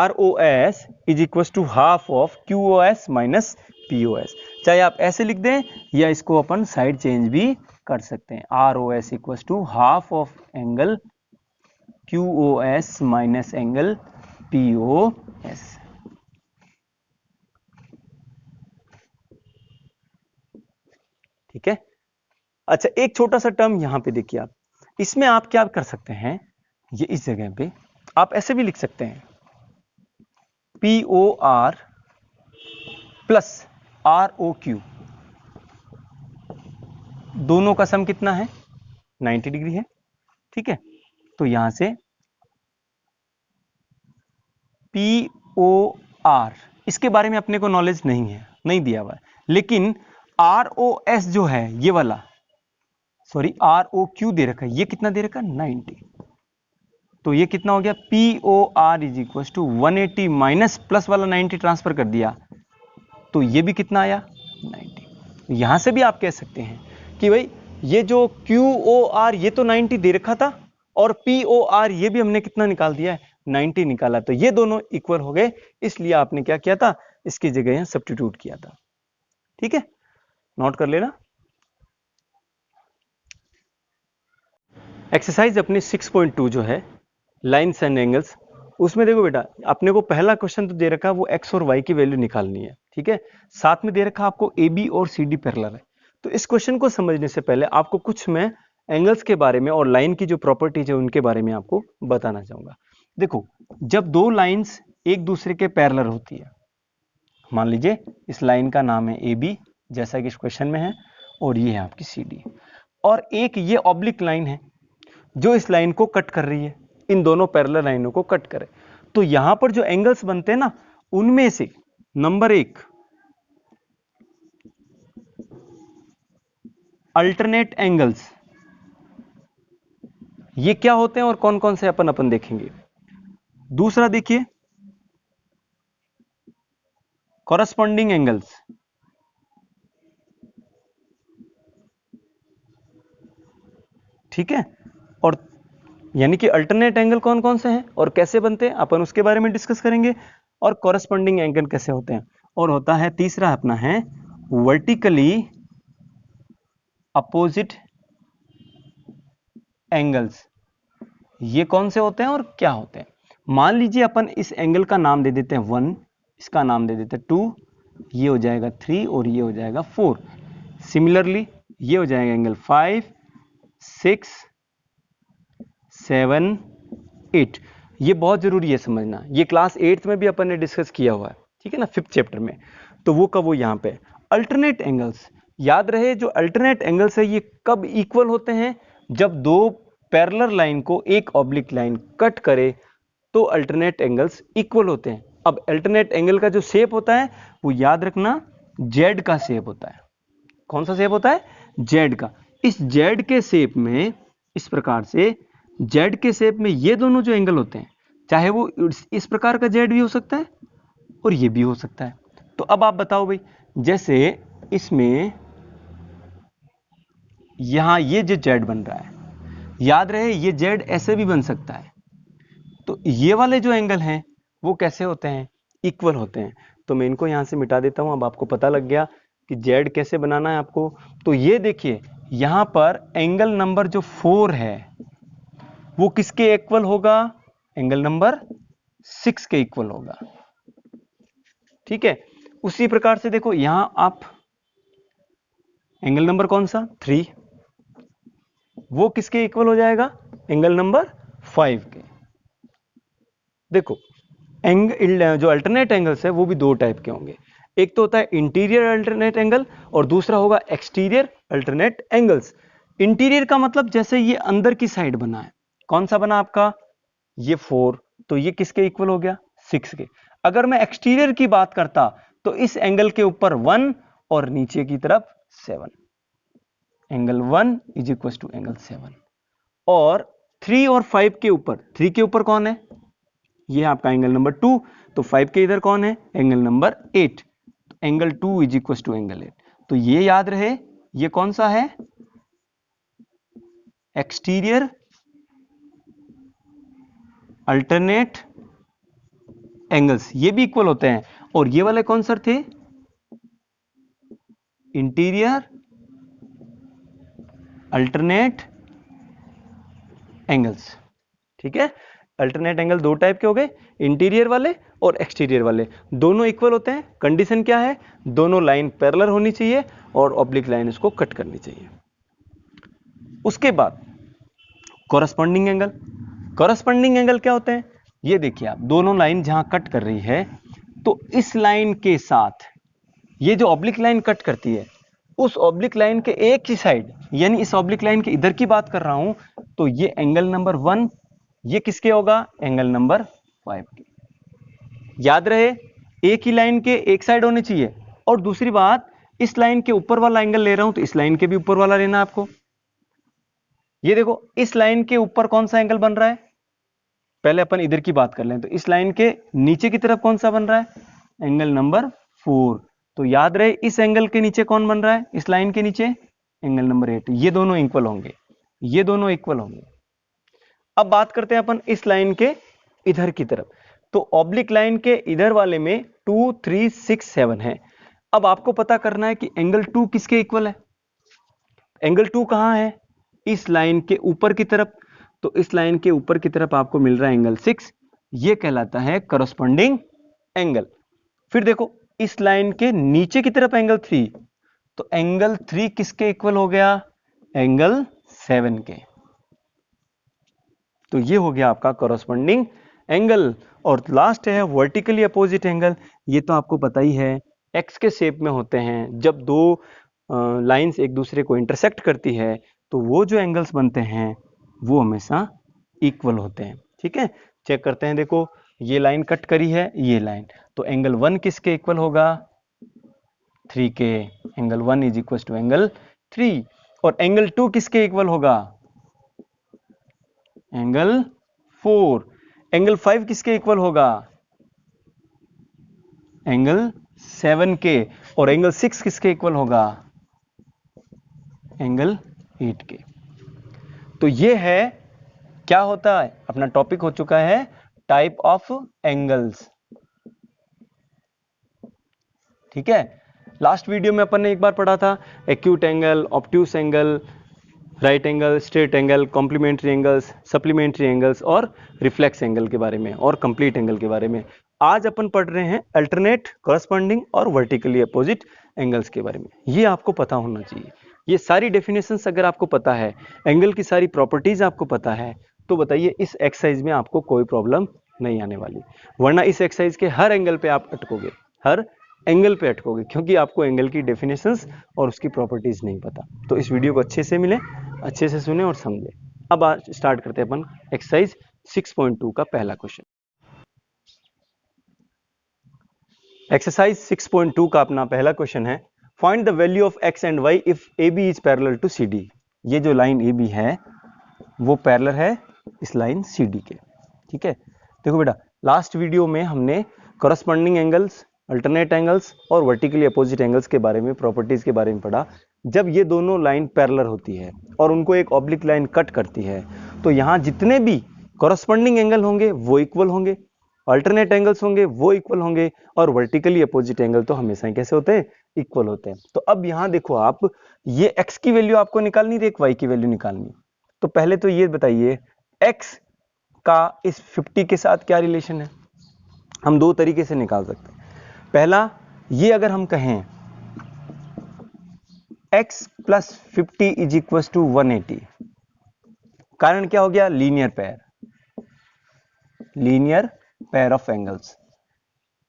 ROS is equal to half of QOS minus POS। चाहे आप ऐसे लिख दें या इसको अपन साइड चेंज भी कर सकते हैं, ROS equal to half of angle QOS minus angle POS। ठीक है। अच्छा, एक छोटा सा टर्म यहां पे देखिए आप, इसमें आप क्या कर सकते हैं, ये इस जगह पे आप ऐसे भी लिख सकते हैं, POR प्लस ROQ, दोनों का सम कितना है, 90 डिग्री है। ठीक है, तो यहां से POR, इसके बारे में अपने को नॉलेज नहीं है, नहीं दिया हुआ है, लेकिन ROS जो है ये वाला, सॉरी ROQ दे रखा है, ये कितना दे रखा है, 90, तो ये कितना हो गया, POR is equal to 180 minus plus वाला 90 ट्रांसफर कर दिया, तो ये भी कितना आया, 90। यहां से भी आप कह सकते हैं कि भाई ये जो QOR ये तो 90 दे रखा था, और POR ये भी हमने कितना निकाल दिया है, 90 निकाला, तो ये दोनों इक्वल हो गए, इसलिए आपने क्या किया था, इसकी जगह यहां सब्स्टिट्यूट किया था। ठीक है, नोट कर लेना। एक्सरसाइज अपनी 6.2 जो है लाइन्स एंड एंगल्स, उसमें देखो बेटा, अपने को पहला क्वेश्चन तो दे रखा है वो एक्स और वाई की वैल्यू निकालनी है। ठीक है, साथ में दे रखा आपको AB और CD पैरेलल है। तो इस क्वेश्चन को समझने से पहले आपको कुछ मैं एंगल्स के बारे में और लाइन की जो प्रॉपर्टीज है उनके बारे में आपको बताना चाहूंगा। देखो, जब दो लाइंस एक दूसरे के पैरेलल होती है, मान लीजिए इस लाइन का नाम है AB जैसा कि इस क्वेश्चन में है, और ये है आपकी CD, और एक ये ऑब्लिक लाइन है जो इस लाइन को कट कर रही है, इन दोनों पैरेलल लाइनों को कट करे, तो यहां पर जो एंगल्स बनते हैं ना, उनमें से नंबर 1 अल्टरनेट एंगल्स, ये क्या होते हैं और कौन कौन से अपन देखेंगे। दूसरा देखिए कॉरस्पॉन्डिंग एंगल्स, ठीक है, और यानी कि अल्टरनेट एंगल कौन कौन से हैं और कैसे बनते हैं अपन उसके बारे में डिस्कस करेंगे, और कॉरस्पॉन्डिंग एंगल कैसे होते हैं। और होता है तीसरा अपना है वर्टिकली अपोजिट एंगल्स, ये कौन से होते हैं और क्या होते हैं। मान लीजिए अपन इस एंगल का नाम दे देते हैं 1, इसका नाम दे देते हैं 2, ये हो जाएगा 3 और ये हो जाएगा 4। सिमिलरली ये हो जाएगा एंगल 5, 6, 7, 8। ये बहुत जरूरी है समझना, ये क्लास 8th में भी अपन ने डिस्कस किया हुआ है, ठीक है ना, 5th चैप्टर में, तो वो कब, वो यहां पे अल्टरनेट एंगल्स। याद रहे जो अल्टरनेट एंगल्स है ये कब इक्वल होते हैं, जब दो पैरेलल लाइन को एक ऑब्लिक लाइन कट करे तो अल्टरनेट एंगल्स इक्वल होते हैं। अब अल्टरनेट एंगल का जो शेप होता है वो याद रखना जेड का शेप होता है। कौन सा शेप होता है, जेड का। इस जेड के शेप में, इस प्रकार से जेड के शेप में ये दोनों जो एंगल होते हैं, चाहे वो इस प्रकार का जेड भी हो सकता है और ये भी हो सकता है। तो अब आप बताओ भाई, जैसे इसमें यहां ये जो जेड बन रहा है, याद रहे ये जेड ऐसे भी बन सकता है। तो ये वाले जो एंगल हैं वो कैसे होते हैं, इक्वल होते हैं। तो मैं इनको यहां से मिटा देता हूं। अब आपको पता लग गया कि जेड कैसे बनाना है आपको। तो ये देखिए यहां पर एंगल नंबर जो 4 है वो किसके इक्वल होगा, एंगल नंबर 6 के इक्वल होगा। ठीक है, उसी प्रकार से देखो यहां आप एंगल नंबर कौन सा 3, वो किसके इक्वल हो जाएगा, एंगल नंबर 5 के। देखो एंगल जो अल्टरनेट एंगल्स है वो भी दो टाइप के होंगे। एक तो होता है इंटीरियर अल्टरनेट एंगल और दूसरा होगा एक्सटीरियर अल्टरनेट एंगल्स। इंटीरियर का मतलब जैसे ये अंदर की साइड बना है, कौन सा बना आपका, ये 4, तो ये किसके इक्वल हो गया, 6 के। अगर मैं एक्सटीरियर की बात करता तो इस एंगल के ऊपर 1 और नीचे की तरफ 7, angle 1 is equal to angle 7। और 3 और 5 के ऊपर, 3 के ऊपर कौन है, ये आपका एंगल नंबर 2, तो 5 के इधर कौन है, angle number 8, angle 2 is equal to angle 8। तो ये याद रहे ये कौन सा है, एक्सटीरियर अल्टरनेट एंगल्स, ये भी इक्वल होते हैं। और ये वाले कौन सर थे, इंटीरियर अल्टरनेट एंगल्स। ठीक है, अल्टरनेट एंगल दो टाइप के हो गए, इंटीरियर वाले और एक्सटीरियर वाले, दोनों इक्वल होते हैं। कंडीशन क्या है, दोनों लाइन पैरेलल होनी चाहिए और ऑब्लिक लाइन इसको कट करनी चाहिए। उसके बाद कॉरस्पॉन्डिंग एंगल। कॉरस्पॉन्डिंग एंगल क्या होते हैं, ये देखिए आप दोनों लाइन जहां कट कर रही है तो इस लाइन के साथ ये जो ऑब्लिक लाइन कट करती है उस ऑब्लिक लाइन के एक ही साइड, यानी इस ऑब्लिक लाइन के इधर की बात कर रहा हूं, तो ये एंगल नंबर 1 ये किसके होगा, एंगल नंबर 5 के। याद रहे एक ही लाइन के एक साइड होने चाहिए। और दूसरी बात, इस लाइन के ऊपर वाला एंगल ले रहा हूं तो इस लाइन के भी ऊपर वाला लेना आपको। ये देखो इस लाइन के ऊपर कौन सा एंगल बन रहा है, पहले अपन इधर की बात कर लें, तो इस लाइन के नीचे की तरफ कौन सा बन रहा है, एंगल नंबर 4। तो याद रहे इस एंगल के नीचे कौन बन रहा है, इस लाइन के नीचे एंगल नंबर 8। ये दोनों इक्वल होंगे, ये दोनों इक्वल होंगे। अब बात करते हैं अपन इस लाइन के इधर की तरफ, तो ऑब्लिक लाइन के इधर वाले में 2, 3, 6, 7 है। अब आपको पता करना है कि एंगल 2 किसके इक्वल है। एंगल 2 कहां है, इस लाइन के ऊपर की तरफ, तो इस लाइन के ऊपर की तरफ आपको मिल रहा है एंगल 6, ये कहलाता है कॉरस्पॉन्डिंग एंगल। फिर देखो इस लाइन के नीचे की तरफ एंगल 3, तो एंगल 3 किसके इक्वल हो गया, एंगल 7 के। तो ये हो गया आपका कॉरस्पॉन्डिंग एंगल। और लास्ट है वर्टिकली अपोजिट एंगल। ये तो आपको पता ही है, एक्स के शेप में होते हैं। जब दो लाइंस एक दूसरे को इंटरसेक्ट करती है तो वो जो एंगल्स बनते हैं वो हमेशा इक्वल होते हैं। ठीक है, चेक करते हैं। देखो ये लाइन कट करी है, ये लाइन, तो एंगल 1 किसके इक्वल होगा, 3 के। Angle 1 is equal to angle 3। और एंगल 2 किसके इक्वल होगा, एंगल 4। एंगल 5 किसके इक्वल होगा, एंगल 7 के। और एंगल 6 किसके इक्वल होगा, एंगल 8 के। तो ये है, क्या होता है, अपना टॉपिक हो चुका है टाइप ऑफ एंगल्स। ठीक है, लास्ट वीडियो में अपन ने एक बार पढ़ा था acute angle, obtuse angle, right angle, straight angle, complementary angles, supplementary angles और रिफ्लेक्स एंगल के बारे में और कंप्लीट एंगल के बारे में। आज अपन पढ़ रहे हैं अल्टरनेट, कॉरस्पॉन्डिंग और वर्टिकली अपोजिट एंगल्स के बारे में। ये आपको पता होना चाहिए। ये सारी डेफिनेशंस अगर आपको पता है, एंगल की सारी प्रॉपर्टीज आपको पता है, तो बताइए इस एक्सरसाइज में आपको कोई प्रॉब्लम नहीं आने वाली। वरना इस एक्सरसाइज के हर एंगल पे आप अटकोगे, हर एंगल पे अटकोगे, क्योंकि आपको एंगल की डेफिनेशंस और उसकी प्रॉपर्टीज नहीं पता। तो इस वीडियो को अच्छे से मिले, अच्छे से सुने और समझे। अब आज स्टार्ट करते हैं अपन एक्सरसाइज 6.2 का पहला क्वेश्चन। एक्सरसाइज 6.2 का अपना पहला क्वेश्चन है, find the value of X and Y if A B is parallel to C D. ये जो लाइन ए बी है वो पैरेलल है इस लाइन सी डी के। ठीक है, देखो बेटा लास्ट वीडियो में हमने कॉरस्पॉन्डिंग एंगल्स, अल्टरनेट एंगल्स और वर्टिकली अपोजिट एंगल्स के बारे में, प्रॉपर्टीज के बारे में पढ़ा। जब ये दोनों लाइन पैरेलल होती है और उनको एक ऑब्लिक लाइन कट करती है, तो यहां जितने भी कॉरस्पॉन्डिंग एंगल होंगे वो इक्वल होंगे, अल्टरनेट एंगल्स होंगे वो इक्वल होंगे, और वर्टिकली अपोजिट एंगल तो हमेशा ही कैसे होते हैं, इक्वल होते हैं। तो अब यहां देखो आप, ये x की वैल्यू आपको निकालनी थी, एक y की वैल्यू निकालनी। तो पहले तो ये बताइए x का इस 50 के साथ क्या रिलेशन है। हम दो तरीके से निकाल सकते हैं। पहला, ये अगर हम कहें x plus 50 is equal to 180, कारण क्या हो गया, लीनियर पेयर ऑफ एंगल्स।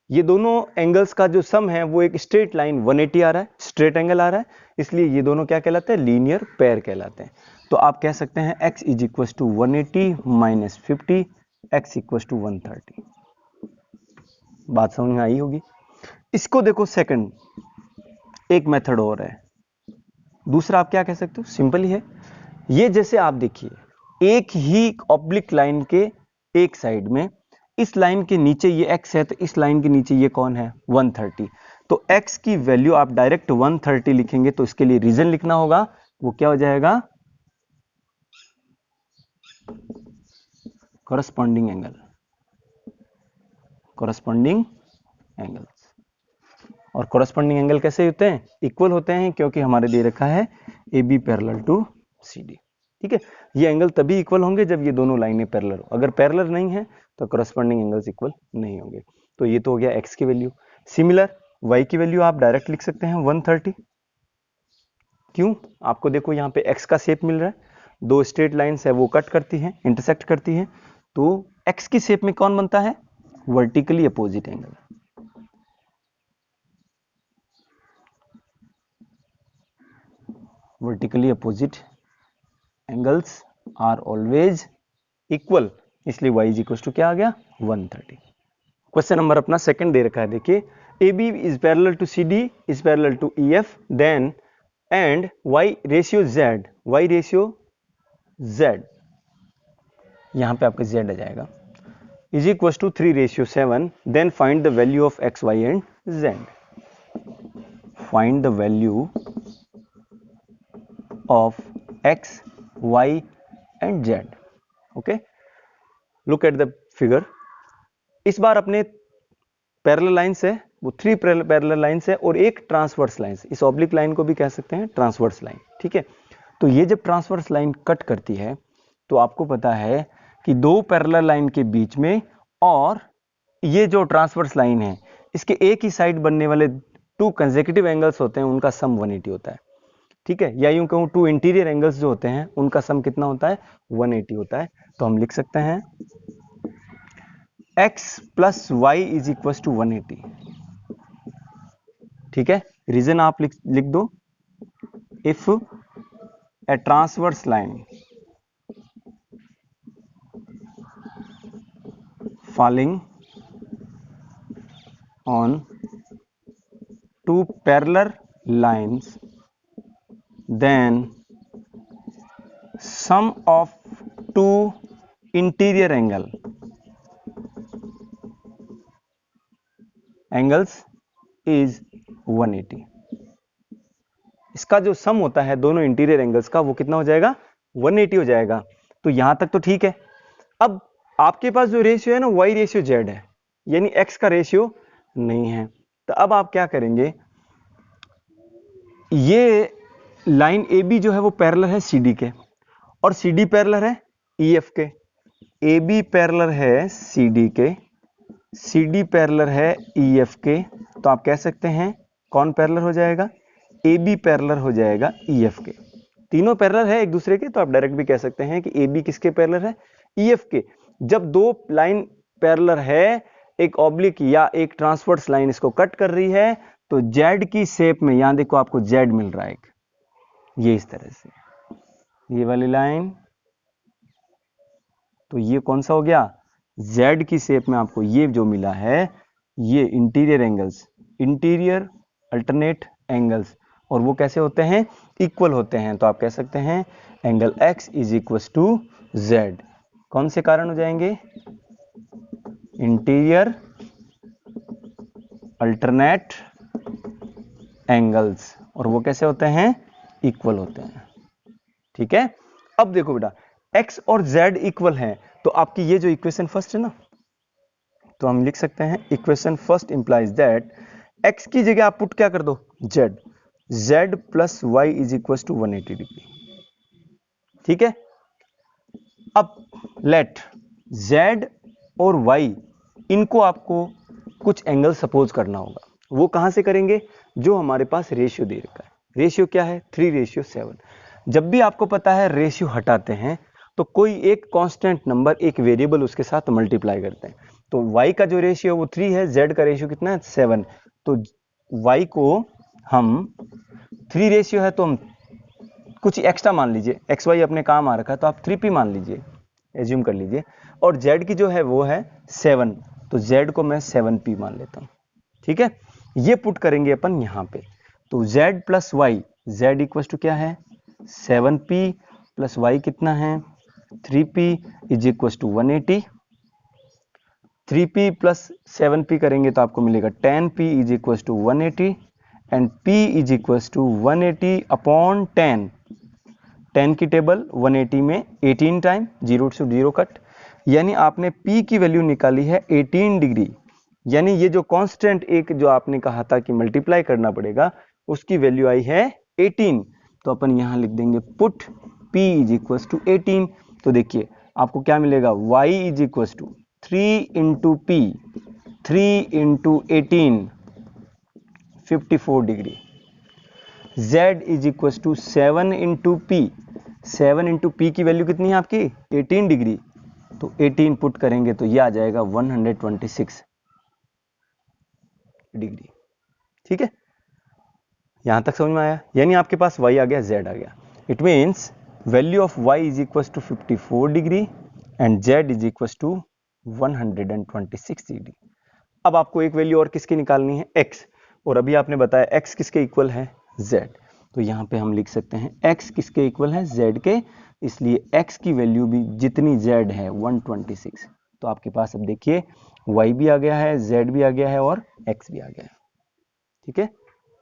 ये दोनों एंगल्स का जो सम है वो एक स्ट्रेट लाइन 180 आ रहा है, स्ट्रेट एंगल आ रहा है, इसलिए ये दोनों क्या कहलाते हैं, लीनियर पेयर कहलाते हैं। तो आप कह सकते हैं x is equal to 180 minus 50, x equal to 130। बात समझ में आई होगी। इसको देखो सेकंड, एक मेथड और है। दूसरा आप क्या कह सकते हो, सिंपल ही है। ये जैसे आप देखिए, एक ही ऑब्लिक लाइन के एक साइड में, इस लाइन के नीचे ये x है, तो इस लाइन के नीचे ये कौन है, 130। तो x की वैल्यू आप डायरेक्ट 130 लिखेंगे, तो इसके लिए रीजन लिखना होगा, वो क्या हो जाएगा, कॉरस्पॉन्डिंग एंगल्स। और कॉरस्पॉन्डिंग एंगल कैसे होते हैं, इक्वल होते हैं, क्योंकि हमारे दे रखा है AB पैरेलल टू CD। ठीक है, ये एंगल तभी इक्वल होंगे जब ये दोनों लाइनें पैरेलल हो, अगर पैरेलल नहीं है तो कॉरस्पॉन्डिंग एंगल्स इक्वल नहीं होंगे। तो ये तो हो गया x की वैल्यू। सिमिलर y की वैल्यू आप डायरेक्ट लिख सकते हैं 130। क्यों, आपको देखो यहाँ पे x का शेप मिल रहा है, दो स्ट्रेट लाइंस है वो कट करती हैं, इंटरसेक्ट करती हैं, तो x की शेप में कौन बनता है, vertically opposite angle. Vertically opposite angles are always equal, इसलिए y इज इक्वल टू क्या आ गया, 130। क्वेश्चन नंबर अपना सेकंड दे रखा है, देखिए AB is parallel to CD is parallel to EF, then and y ratio z, यहां पे आपका z आ जाएगा, is equal to 3:7, then find the value of x, y and z। Find the value of x, y and z। Okay, look at the figure. इस बार अपने पैरेलल लाइंस है, वो 3 पैरेलल लाइंस है और एक ट्रांसवर्स लाइन। इस ऑब्लिक लाइन को भी कह सकते हैं ट्रांसवर्स लाइन। ठीक है, तो ये जब ट्रांसवर्स लाइन कट करती है, तो आपको पता है कि दो पैरेलल लाइन के बीच में, और ये जो ट्रांसवर्स लाइन है, इसके एक ही साइड बनने वाले 2 कंसेक्यूटिव एंगल्स होते हैं, उनका सम 180 होता है। ठीक है, या यूं कहूं 2 इंटीरियर एंगल्स जो होते हैं उनका सम कितना होता है, 180 होता है। तो हम लिख सकते हैं x plus Y is equal to 180। ठीक है, रीजन आप लिख दो, if a transverse line falling on 2 parallel lines, then sum of 2 interior angles is 180। इसका जो सम होता है दोनों इंटीरियर एंगल्स का, वो कितना हो जाएगा, 180 हो जाएगा। तो यहां तक तो ठीक है। अब आपके पास जो रेशियो है ना, y रेशियो z है, यानी x का रेशियो नहीं है। तो अब आप क्या करेंगे, ये लाइन AB जो है वो पैरेलल है CD के, और CD पैरेलल है EF के। AB पैरेलल है CD के, CD पैरेलल है EF के। तो आप कह सकते हैं कौन पैरेलल हो जाएगा, AB पैरेलल हो जाएगा EF के। तीनों पैरेलल है एक दूसरे के, तो आप डायरेक्ट भी कह सकते हैं कि AB किसके पैरेलल है, EF के। जब दो लाइन पैरेलल है, एक ऑब्लिक या एक ट्रांसवर्स लाइन इसको कट कर रही है, तो Z की शेप में, यहां देखो आपको Z मिल रहा है एक, ये इस तरह से, ये वाली लाइन। तो ये कौन सा हो गया, Z की शेप में आपको ये जो मिला है, ये interior angles, interior alternate angles, और वो कैसे होते हैं, इक्वल होते हैं। तो आप कह सकते हैं angle x is equal to z। कौन से कारण हो जाएंगे, इंटीरियर अल्टरनेट एंगल्स, और वो कैसे होते हैं, इक्वल होते हैं। ठीक है, अब देखो बेटा x और z इक्वल हैं तो आपकी ये जो इक्वेशन फर्स्ट है ना, तो हम लिख सकते हैं equation first implies that x की जगह आप पुट क्या कर दो z plus Y is equal to 180 degree. ठीक है, अब लेट z और y इनको आपको कुछ एंगल सपोज करना होगा। वो कहां से करेंगे, जो हमारे पास रेशियो दे रखा है। रेशियो क्या है, 3:7। जब भी आपको पता है रेशियो हटाते हैं तो कोई एक कांस्टेंट नंबर, एक वेरिएबल उसके साथ मल्टीप्लाई करते हैं। तो y का जो रेशियो वो 3 है, z का रेशियो कितना है 7। तो y को हम 3 रेशियो है तो हम कुछ एक्स्ट्रा मान लीजिए, एक्स वाई अपने काम आ रखा है तो आप 3p मान लीजिए, एज्यूम कर लीजिए। और z की जो है वो है 7, तो z को मैं 7p मान लेता हूं। ठीक है, ये पुट करेंगे अपन यहां पे, तो z plus Y, z equal to क्या है 7p प्लस y कितना है 3p is equal to 180। 3p plus 7p करेंगे तो आपको मिलेगा 10p is equal to 180 and p is equal to 180 upon 10। 10 की टेबल 180 में 18 टाइम, 0 से 0 कट, यानी आपने p की वैल्यू निकाली है 18 डिग्री। यानी ये जो कांस्टेंट एक जो आपने कहा था कि मल्टीप्लाई करना पड़ेगा, उसकी वैल्यू आई है 18। तो अपन यहां लिख देंगे put p is equal to 18। तो देखिए आपको क्या मिलेगा, y is equal to 3 into p, 3 into 18 54 degree. z is equal to 7 into p, 7 into p की वैल्यू कितनी है आपकी 18 डिग्री, तो 18 पुट करेंगे तो ये आ जाएगा 126 डिग्री। ठीक है, यहां तक समझ में आया, यानी आपके पास y आ गया, z आ गया। It means value of y is equal to 54 degree and z is equal to 126 degree. अब आपको एक वैल्यू और किसकी निकालनी है, x, और अभी आपने बताया x किसके इक्वल है z, तो यहां पे हम लिख सकते हैं x किसके इक्वल है z के, इसलिए x की वैल्यू भी जितनी z है 126। तो आपके पास अब देखिए y भी आ गया है, z भी आ गया है और x भी आ गया है। ठीक है,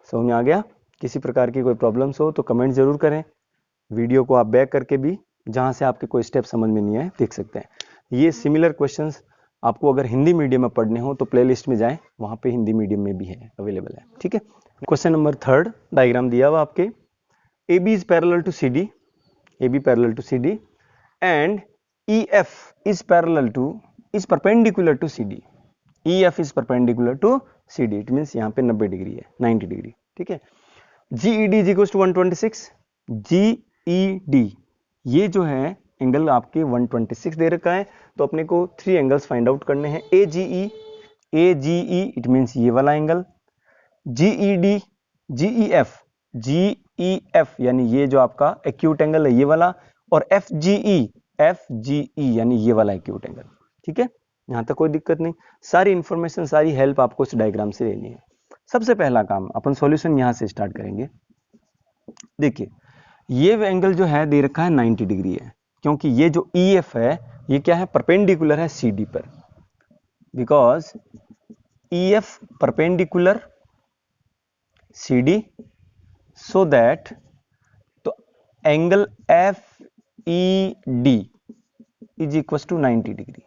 समझ में आ गया। किसी प्रकार की कोई प्रॉब्लम्स हो तो कमेंट जरूर करें, वीडियो को आप बैक करके भी जहां से आपके कोई स्टेप समझ में नहीं आए देख सकते हैं। ये सिमिलर क्वेश्चंस आपको अगर हिंदी मीडियम में पढ़ने हो तो प्लेलिस्ट में जाएं, वहां पे हिंदी मीडियम में भी है, अवेलेबल है। ठीक है, क्वेश्चन नंबर 3 डायग्राम दिया हुआ आपके, AB is parallel to CD, AB parallel to CD and EF is perpendicular to CD, EF is perpendicular to CD, it means यहाँ पे 90 डिग्री है, 90 डिग्री। ठीक है, GED is equals to 126, GED ये जो है एंगल आपके 126 दे रखा है, तो अपने को 3 एंगल्स फाइंड आउट करने हैं। AGE इट मींस ये वाला एंगल, GED, GEF यानी ये जो आपका एक्यूट एंगल है ये वाला, और FGE यानी ये वाला एक्यूट एंगल। ठीक है, यहां तक कोई दिक्कत नहीं, सारी इंफॉर्मेशन सारी हेल्प आपको इस डायग्राम से लेनी है। सबसे पहला काम अपन सॉल्यूशन यहां से स्टार्ट करेंगे। देखिए ये एंगल जो है दे रखा है 90 डिग्री है, क्योंकि ये जो EF है ये क्या है, परपेंडिकुलर है CD पर, because EF perpendicular CD, so that तो angle FED is equal to 90 degree.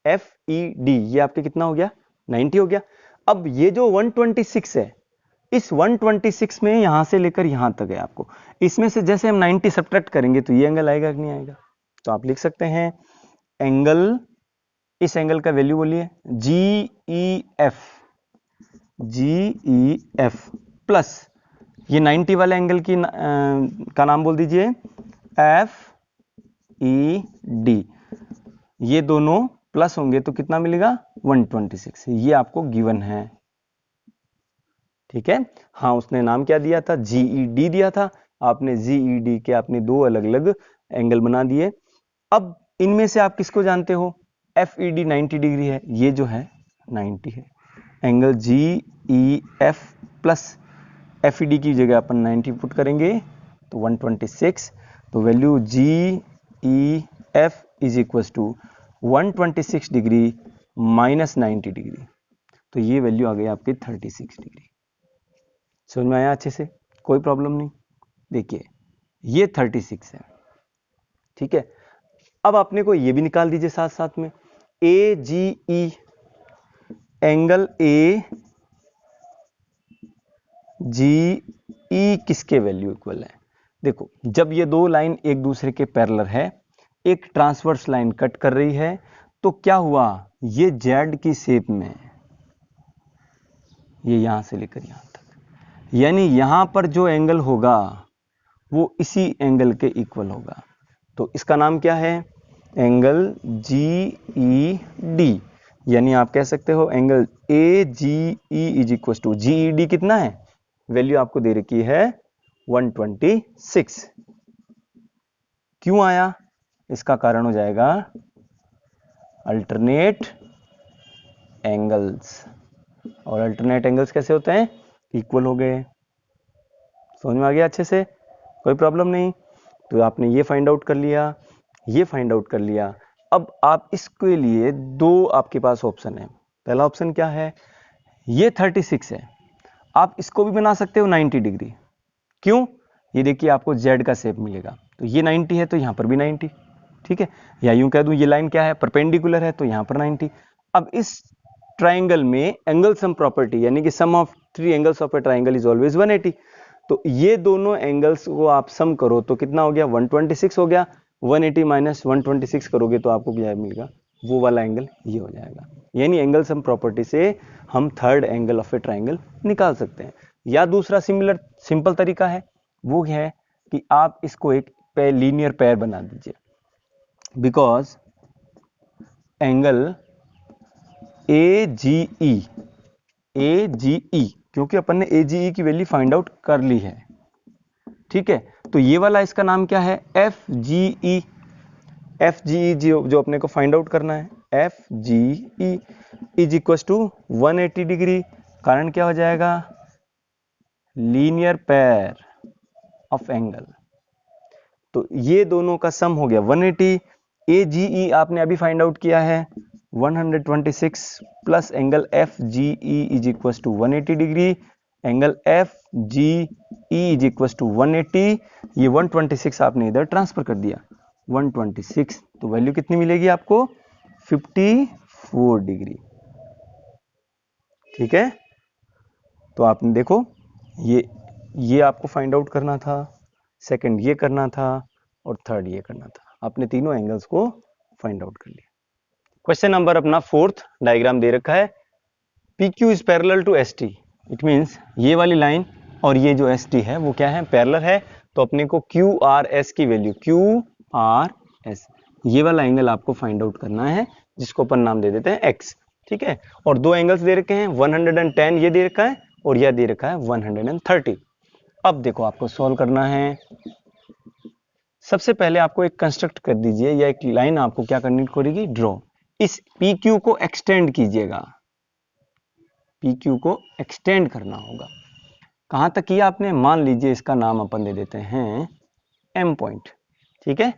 FED ये आपके कितना हो गया, 90 हो गया। अब ये जो 126 है, इस 126 में यहां से लेकर यहां तक है आपको, इसमें से जैसे हम 90 सब्ट्रैक्ट करेंगे तो ये एंगल आएगा कि नहीं आएगा, तो आप लिख सकते हैं एंगल, इस एंगल का वैल्यू बोलिए GEF प्लस ये 90 वाले एंगल की का नाम बोल दीजिए FED, ये दोनों प्लस होंगे तो कितना मिलेगा 126, ये आपको गिवन है। ठीक है, हाँ उसने नाम क्या दिया था, GED दिया था, आपने GED के आपने 2 अलग अलग एंगल बना दिए। अब इनमें से आप किसको जानते हो, FED 90 डिग्री है, ये जो है 90 है, एंगल GEF प्लस FED की जगह अपन 90 पुट करेंगे तो 126, तो value GEF is equal to 126 degree minus 90 degree, तो ये वैल्यू आ गई आपकी 36 डिग्री। समझ में आया अच्छे से, कोई प्रॉब्लम नहीं। देखिए ये 36 है, ठीक है। अब आपने को ये भी निकाल दीजिए साथ साथ में, ए G E, angle A G ई किसके वैल्यू इक्वल है? देखो जब ये दो लाइन एक दूसरे के पैरेलल है, एक ट्रांसवर्स लाइन कट कर रही है, तो क्या हुआ, ये जेड की शेप में, ये यहां से लेकर यहां तक, यानी यहां पर जो एंगल होगा वो इसी एंगल के इक्वल होगा। तो इसका नाम क्या है? Angle G E D. यानी आप कह सकते हो angle A G E is equal to, G E D कितना है? वैल्यू आपको दे रखी है 126। क्यों आया? इसका कारण हो जाएगा अल्टरनेट एंगल्स। और अल्टरनेट एंगल्स कैसे होते हैं? इक्वल हो गए। समझ में आ गया अच्छे से? कोई प्रॉब्लम नहीं। तो आपने ये फाइंड आउट कर लिया, ये फाइंड आउट कर लिया। अब आप इसके लिए दो आपके पास ऑप्शन है। पहला ऑप्शन क्या है? ये 36 है, आप इसको भी बना सकते हो 90 डिग्री। क्यों? ये देखिए आपको जेड का शेप मिलेगा, तो ये 90 है तो यहां पर भी 90, ठीक है। या यूं कह दूं ये लाइन क्या है? परपेंडिकुलर है, तो यहां पर 90। अब इस ट्राइंगल में एंगल सम प्रॉपर्टी, यानी कि sum of three angles of a triangle is always 180। तो ये दोनों एंगल्स को आप सम करो तो कितना हो गया? 126 हो गया। 180 माइनस 126 करोगे तो आपको क्या मिलेगा? वो वाला एंगल ये हो जाएगा। यानी एंगल सम प्रॉपर्टी से हम third angle of a triangle निकाल सकते हैं। या दूसरा सिमिलर सिंपल तरीका है, वो है कि आप इसको एक लीनियर पेयर बना दीजिए। बिकॉज एंगल ए जी ई, क्योंकि अपन ने ए जी ई की वैल्यू फाइंड आउट कर ली है, ठीक है। तो ये वाला इसका नाम क्या है? एफ जी ई। एफ जी ई जो अपने को फाइंड आउट करना है, F G E is equal to 180 degree. कारण क्या हो जाएगा? Linear pair of angle. तो ये दोनों का सम हो गया 180। ए जी ई आपने अभी फाइंड आउट किया है 126 plus angle F G E is equal to 180 degree. Angle F G E is equal to 180। ये 126 आपने इधर ट्रांसफर कर दिया 126, तो वैल्यू कितनी मिलेगी आपको? 54 डिग्री, ठीक है। तो आपने देखो ये आपको फाइंड आउट करना था, सेकंड ये करना था, और थर्ड ये करना था। आपने तीनों एंगल्स को फाइंड आउट कर लिया। क्वेश्चन नंबर अपना फोर्थ, डायग्राम दे रखा है, PQ is parallel to ST। It means ये वाली लाइन और ये जो ST है वो क्या है? पैरेलल है। तो अपने को QRS की वैल्यू, QRS ये वाला एंगल आपको फाइंड आउट करना है, जिसको अपन नाम दे देते हैं X, ठीक है। और दो एंगल्स दे रखे हैं, 110 ये दे रखा है और यह दे रखा है 130। अब देखो आपको सॉल्व करना है। सबसे पहले आपको एक कंस्ट्रक्ट कर दीजिए, या एक लाइन आपको क्या करनी पड़ेगी? ड्रॉ। इस PQ को एक्सटेंड कीजिएगा, PQ को एक्सटेंड करना होगा। कहां तक किया आपने? मान लीजिए इसका नाम अपन दे देते हैं M पॉइंट, ठीक है।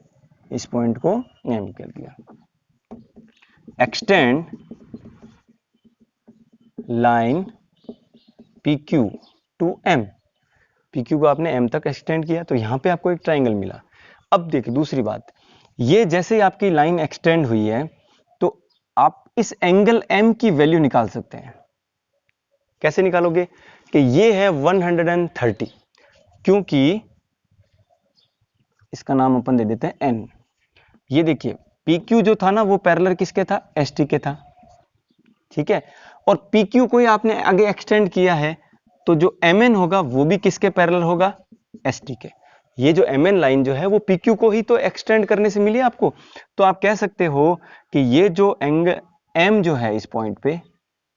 इस पॉइंट को M कर दिया। Extend line PQ to M। PQ को आपने M तक एक्सटेंड किया तो यहां पे आपको एक ट्राइंगल मिला। अब देखिए दूसरी बात, ये जैसे ही आपकी लाइन एक्सटेंड हुई है तो आप इस एंगल M की वैल्यू निकाल सकते हैं। कैसे निकालोगे? कि ये है 130, क्योंकि इसका नाम अपन दे देते हैं N। ये देखिए PQ जो था ना वो पैरेलल किसके था? ST के था, ठीक है। और PQ को ही आपने आगे एक्सटेंड किया है, तो जो MN होगा वो भी किसके पैरेलल होगा? ST के। ये जो MN लाइन जो है वो PQ को ही तो एक्सटेंड करने से मिली आपको। तो आप कह सकते हो कि ये जो एंगल M जो है इस पॉइंट पे,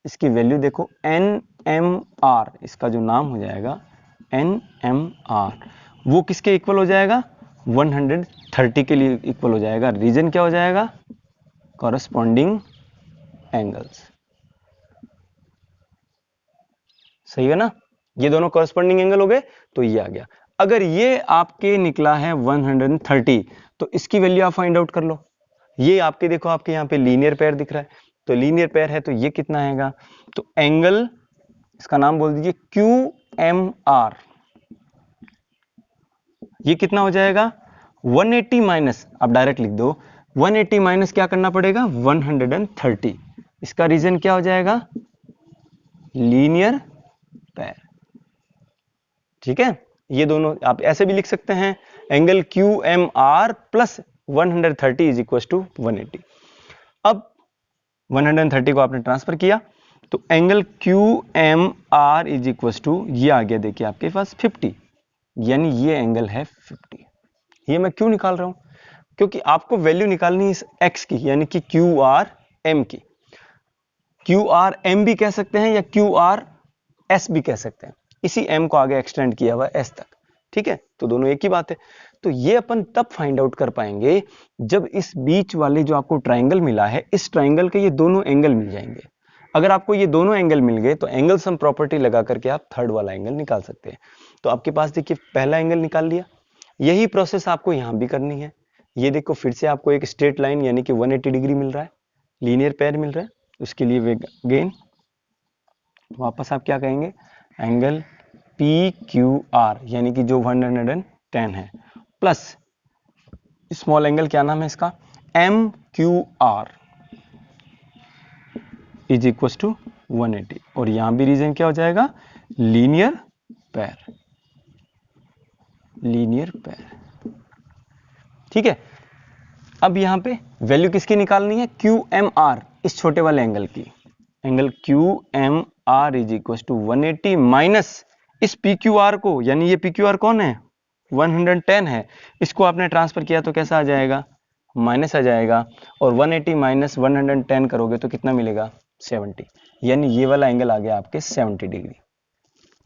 इसकी वैल्यू देखो NMR, इसका जो नाम हो जाएगा NMR, वो किसके इक्वल हो जाएगा? 130 के लिए इक्वल हो जाएगा। रीजन क्या हो जाएगा? Corresponding angles. सही है ना? ये दोनों कॉरस्पॉन्डिंग एंगल हो गए, तो ये आ गया। अगर ये आपके निकला है 130, तो इसकी वैल्यू आप फाइंड आउट कर लो। ये आपके देखो आपके यहाँ पे लीनियर पेयर दिख रहा है, तो लीनियर पेयर है तो ये कितना आएगा? तो एंगल, इसका नाम बोल दीजिए QMR। ये कितना हो जाएगा 180 माइनस, आप डायरेक्ट लिख दो 180 माइनस क्या करना पड़ेगा 130। इसका रीजन क्या हो जाएगा लीनियर पैर। ठीक है, ये दोनों आप ऐसे भी लिख सकते हैं angle Q M R plus 130 is equal to 180। अब 130 को आपने ट्रांसफर किया तो angle Q M R is equal to ये आ गया देखिए आपके पास 50, यानी ये एंगल है 50। ये मैं क्यों निकाल रहा हूं, क्योंकि आपको वैल्यू निकालनी है इस एक्स की, यानी कि क्यू आर एम की। क्यू आर एम भी कह सकते हैं या क्यू आर एस भी कह सकते हैं, इसी एम को आगे एक्सटेंड किया हुआ एस तक। ठीक है, तो दोनों एक ही बात है। तो ये अपन तब फाइंड आउट कर पाएंगे जब इस बीच वाले जो आपको ट्राइंगल मिला है, इस ट्राइंगल के ये दोनों एंगल मिल जाएंगे। अगर आपको ये दोनों एंगल मिल गए तो एंगल सम प्रॉपर्टी लगा करके आप थर्ड वाला एंगल निकाल सकते हैं। तो आपके पास देखिए पहला एंगल निकाल लिया। यही प्रोसेस आपको यहां भी करनी है। ये देखो फिर से आपको एक स्ट्रेट लाइन यानी कि 180 डिग्री मिल रहा है, लीनियर पेयर मिल रहा है, उसके लिए अगेन वापस आप क्या कहेंगे एंगल पी क्यू आर यानी कि जो 110 है प्लस स्मॉल एंगल क्या नाम है इसका M Q R is equal to 180, और यहां भी रीजन क्या हो जाएगा लीनियर पैर, लीनियर पैर। ठीक है, अब यहां पे वैल्यू किसकी निकालनी है क्यू एम आर, इस छोटे वाले एंगल की। Angle Q M R is equal to 180 minus इस पी क्यू आर को, यानी ये पी क्यू आर कौन है 110 है, इसको आपने ट्रांसफर किया तो कैसा आ जाएगा माइनस आ जाएगा, और 180 माइनस 110 करोगे तो कितना मिलेगा 70, यानी ये वाला एंगल आ गया आपके 70 डिग्री।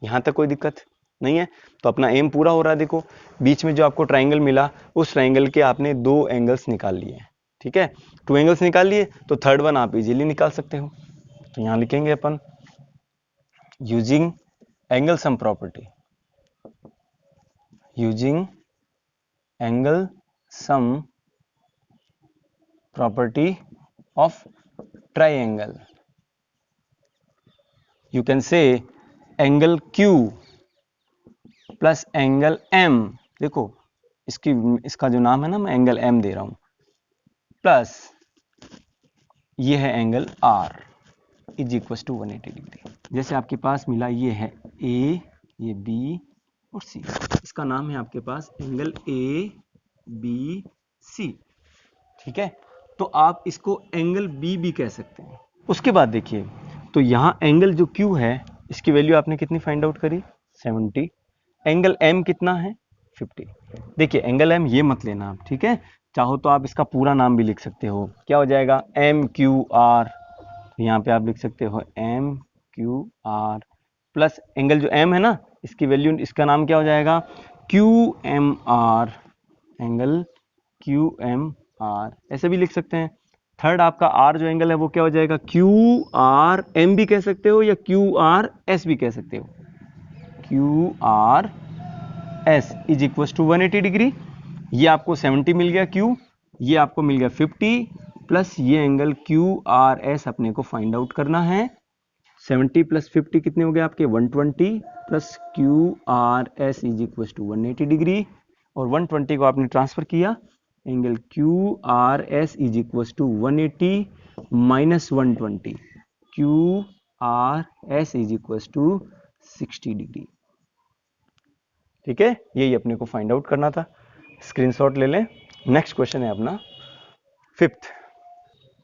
यहां तक कोई दिक्कत नहीं है। तो अपना एम पूरा हो रहा है। देखो बीच में जो आपको ट्राइंगल मिला उस ट्राइंगल के आपने दो एंगल्स निकाल लिए। ठीक है, 2 एंगल्स निकाल लिए तो थर्ड वन आप इजीली निकाल सकते हो। तो यहां लिखेंगे अपन using angle sum property, using angle sum property of triangle, you can say angle Q plus angle M। देखो इसका जो नाम है ना मैं एंगल M दे रहा हूं, प्लस ये है angle R is equal to 180 degree. जैसे आपके पास मिला ये है A, ये B और C, इसका नाम है आपके पास एंगल ABC। ठीक है, तो आप इसको एंगल B भी कह सकते हैं। उसके बाद देखिए तो यहां एंगल जो Q है इसकी वैल्यू आपने कितनी फाइंड आउट करी 70, एंगल M कितना है 50। देखिए एंगल M ये मत लेना आप, ठीक है, चाहो तो आप इसका पूरा नाम भी लिख सकते हो, क्या हो जाएगा MQR, यहाँ पे आप लिख सकते हो MQR प्लस एंगल जो M है ना इसकी वैल्यू, इसका नाम क्या हो जाएगा QMR, एंगल QMR ऐसे भी लिख सकते हैं। थर्ड आपका R जो एंगल है वो क्या हो जाएगा QRM भी कह सकते हो या QRS भी कह सकते हो, QRS is equal to 180 degree. ये आपको 70 मिल गया Q, ये आपको मिल गया 50 प्लस ये एंगल QRS अपने को फाइंड आउट करना है। 70 प्लस 50 कितने हो गए आपके 120 plus QRS is equal to 180 degree, और 120 को आपने ट्रांसफर किया, angle QRS is equal to 180 minus 120, QRS is equal to 60 degree. ठीक है, यही अपने को फाइंड आउट करना था। स्क्रीनशॉट ले लें। नेक्स्ट क्वेश्चन है अपना फिफ्थ।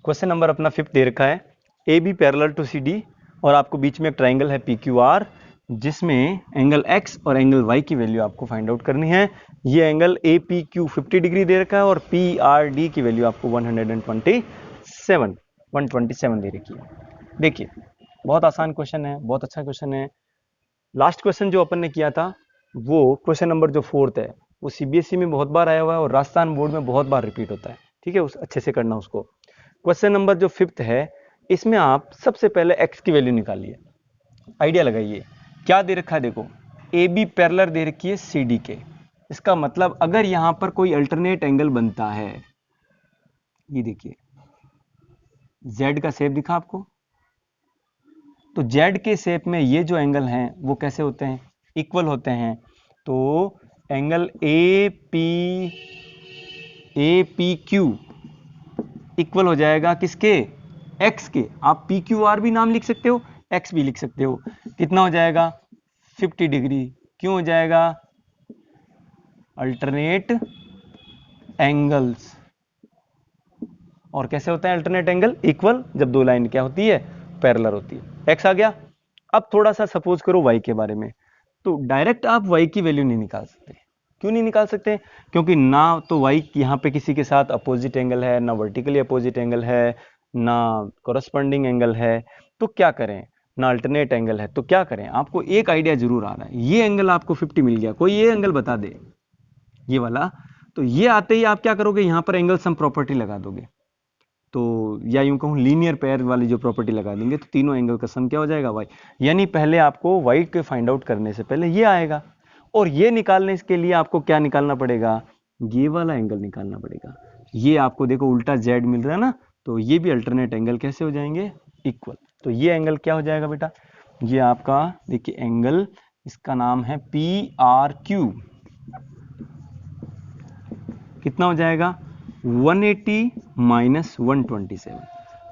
क्वेश्चन नंबर अपना फिफ्थ दे रखा है A B parallel to C D, और आपको बीच में एक ट्राइंगल है पी क्यू आर जिसमें एंगल x और एंगल y की वैल्यू आपको फाइंड आउट करनी है। ये angle A P Q 50 degree दे रखा है और पी आर डी की वैल्यू आपको 127 दे रखी है। देखिए बहुत आसान क्वेश्चन है, बहुत अच्छा क्वेश्चन है। लास्ट क्वेश्चन जो अपन ने किया था वो क्वेश्चन नंबर जो फोर्थ है वो सीबीएसई में बहुत बार आया हुआ है और राजस्थान बोर्ड में बहुत बार रिपीट होता है। ठीक है, उस अच्छे से करना उसको। क्वेश्चन नंबर जो फिफ्थ है इसमें आप सबसे पहले x की वैल्यू निकालिए, आइडिया लगाइए क्या दे रखा है। देखो ए बी पैरेलल दे रखी है सी डी के, इसका मतलब अगर यहां पर कोई अल्टरनेट एंगल बनता है, ये देखिए z का शेप दिखा आपको, तो z के शेप में ये जो एंगल हैं वो कैसे होते हैं इक्वल होते हैं। तो angle A P Q equal हो जाएगा किसके, एक्स के। आप पी क्यू आर भी नाम लिख सकते हो, एक्स भी लिख सकते हो। कितना हो जाएगा 50 डिग्री। क्यों हो जाएगा, अल्टरनेट एंगल्स। और कैसे होता है अल्टरनेट एंगल, इक्वल जब दो लाइन क्या होती है, पैरेलल होती है। एक्स आ गया। अब थोड़ा सा सपोज करो वाई के बारे में, तो डायरेक्ट आप वाई की वैल्यू नहीं निकाल सकते। क्यों नहीं निकाल सकते, क्योंकि ना तो वाई यहाँ पे किसी के साथ अपोजिट एंगल है, ना वर्टिकली अपोजिट एंगल है, ना कोरस्पॉन्डिंग एंगल है। तो क्या करें, ना अल्टरनेट एंगल है, तो क्या करें। आपको एक आइडिया जरूर आ रहा है, ये एंगल आपको 50 मिल गया, कोई ये एंगल बता दे, ये वाला। तो ये आते ही आप क्या करोगे, यहां पर एंगल सम प्रॉपर्टी लगा दोगे। तो या यूं कहूं लीनियर पेयर वाली जो प्रॉपर्टी लगा देंगे, तो तीनों एंगल का सम क्या हो जाएगा, वाई। यानी पहले आपको वाई के फाइंड आउट करने से पहले ये आएगा, और ये निकालने के लिए आपको क्या निकालना पड़ेगा, ये वाला एंगल निकालना पड़ेगा। ये आपको देखो उल्टा जेड मिल रहा है ना, तो ये भी अल्टरनेट एंगल कैसे हो जाएंगे, इक्वल। तो ये एंगल क्या हो जाएगा बेटा, ये आपका देखिए एंगल, इसका नाम है पी आर क्यू। कितना हो जाएगा 180 माइनस 127।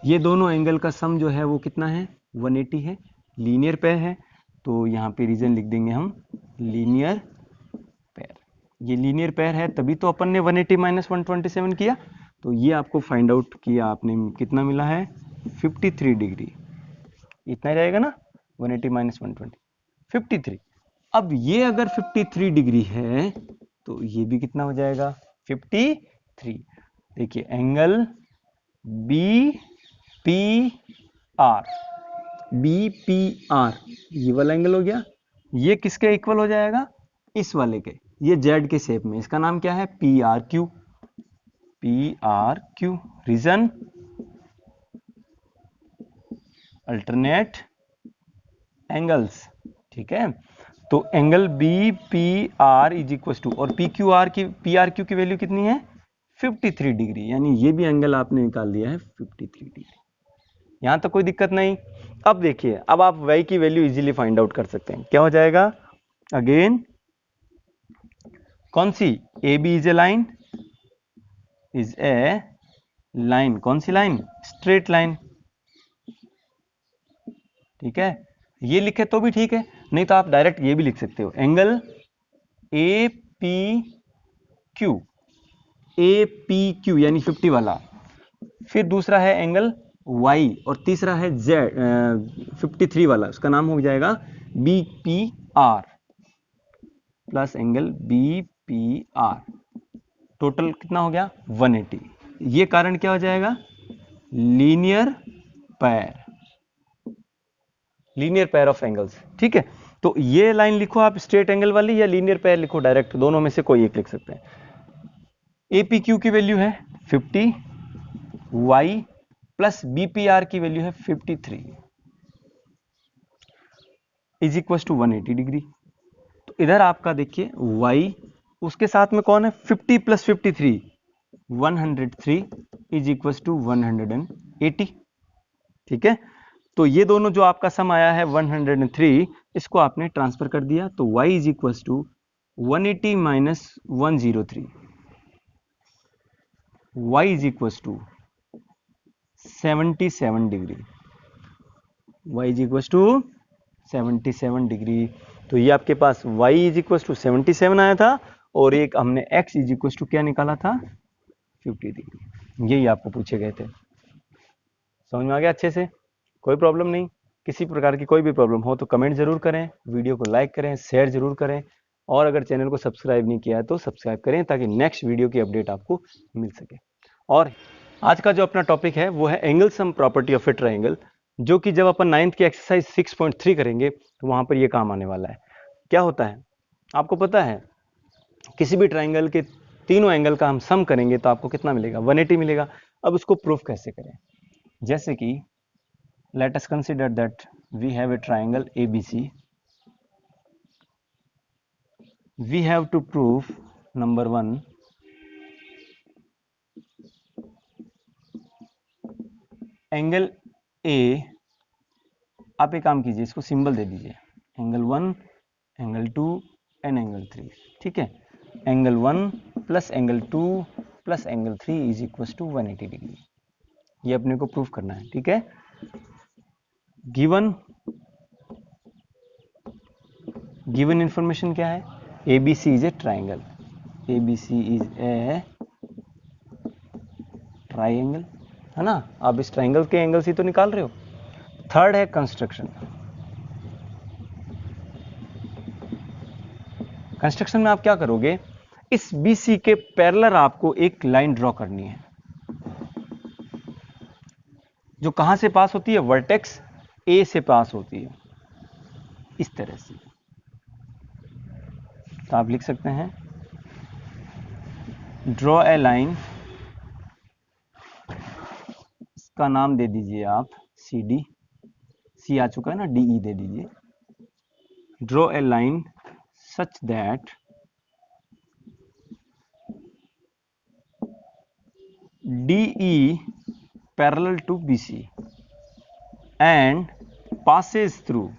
ये दोनों एंगल का सम जो है वो कितना है, 180 है। लीनियर पेयर है, तो यहाँ पे रीजन लिख देंगे हम लीनियर पेयर। ये लीनियर पेयर है, तभी तो अपन ने 180 माइनस 127 किया। तो ये आपको फाइंड आउट किया आपने, कितना मिला है 53 डिग्री। इतना ही रहेगा ना, 180 माइनस 120 53। अब ये अगर 53 डिग्री है, तो ये भी कितना हो जाएगा 53। देखिए angle B P R, B P R ये वाला एंगल हो गया। ये किसके इक्वल हो जाएगा, इस वाले के, ये जेड के शेप में। इसका नाम क्या है, P R Q. P R Q reason alternate angles, ठीक है। तो angle B P R is equal to, और पी क्यू आर की, पी आर क्यू की वैल्यू कितनी है 53 डिग्री, यानी ये भी एंगल आपने निकाल लिया है 53 डिग्री। यहां तक कोई दिक्कत नहीं। अब देखिए, अब आप वाई की वैल्यू इजीली फाइंड आउट कर सकते हैं। क्या हो जाएगा, अगेन कौन सी, A B is a line, is a line, कौन सी लाइन, स्ट्रेट लाइन, ठीक है। ये लिखे तो भी ठीक है, नहीं तो आप डायरेक्ट ये भी लिख सकते हो, angle A P Q, A P Q यानी 50 वाला। फिर दूसरा है एंगल y, और तीसरा है z 53 वाला, उसका नाम हो जाएगा B P R plus angle B P R. Total कितना हो गया 180। ये कारण क्या हो जाएगा, linear pair, linear pair of angles, ठीक है। तो ये लाइन लिखो आप स्ट्रेट एंगल वाली, या लीनियर पेयर लिखो डायरेक्ट, दोनों में से कोई एक लिख सकते हैं। ए पी क्यू की वैल्यू है 50, y plus B P R की वैल्यू है 53 इज इक्वल टू 180 डिग्री। तो इधर आपका देखिए y, उसके साथ में कौन है 50 प्लस 53 103 इज इक्वल टू 180, ठीक है। तो ये दोनों जो आपका सम आया है 103, इसको आपने ट्रांसफर कर दिया, तो y is equal to 180 minus 103, y is equal to 77 degree, y is equal to 77 degree. तो ये आपके पास y इज इक्वल टू 77 आया था, और एक हमने x इज इक्वल टू क्या निकाला था 50 डिग्री। यही आपको पूछे गए थे। समझ में आ गया अच्छे से, कोई प्रॉब्लम नहीं। किसी प्रकार की कोई भी प्रॉब्लम हो तो कमेंट जरूर करें, वीडियो को लाइक करें, शेयर जरूर करें, और अगर चैनल को सब्सक्राइब नहीं किया है तो सब्सक्राइब करें, ताकि नेक्स्ट वीडियो की अपडेट आपको मिल सके। और आज का जो अपना टॉपिक है वो है angle sum property of a triangle, जो कि जब अपन 9th की एक्सरसाइज 6.3 करेंगे तो वहां पर ये काम आने वाला है। क्या होता है आपको पता है, किसी भी ट्राइंगल के तीनों एंगल का हम सम करेंगे तो आपको कितना मिलेगा 180 मिलेगा। अब उसको प्रूफ कैसे करें, जैसे कि let us consider that we have a triangle ABC. We have to prove number 1, angle A, आप एक काम कीजिए, इसको सिंबल दे दीजिए, एंगल 1, एंगल 2 एंड एंगल 3, ठीक है। Angle 1 plus angle 2 plus angle 3 is equal to 180 degree. ये अपने को प्रूफ करना है, ठीक है। गिवन इंफॉर्मेशन क्या है, ABC is a triangle, ABC is a triangle, है ना। आप इस ट्राइंगल के एंगल्स ही तो निकाल रहे हो। थर्ड है कंस्ट्रक्शन। कंस्ट्रक्शन में आप क्या करोगे, इस BC के पैरेलल आपको एक लाइन ड्रॉ करनी है जो कहां से पास होती है, वर्टेक्स A से पास होती है, इस तरह से। तो आप लिख सकते हैं ड्रॉ ए लाइन, इसका नाम दे दीजिए आप CD, C आ चुका है ना, DE दे दीजिए। Draw a line such that DE parallel to BC and passes through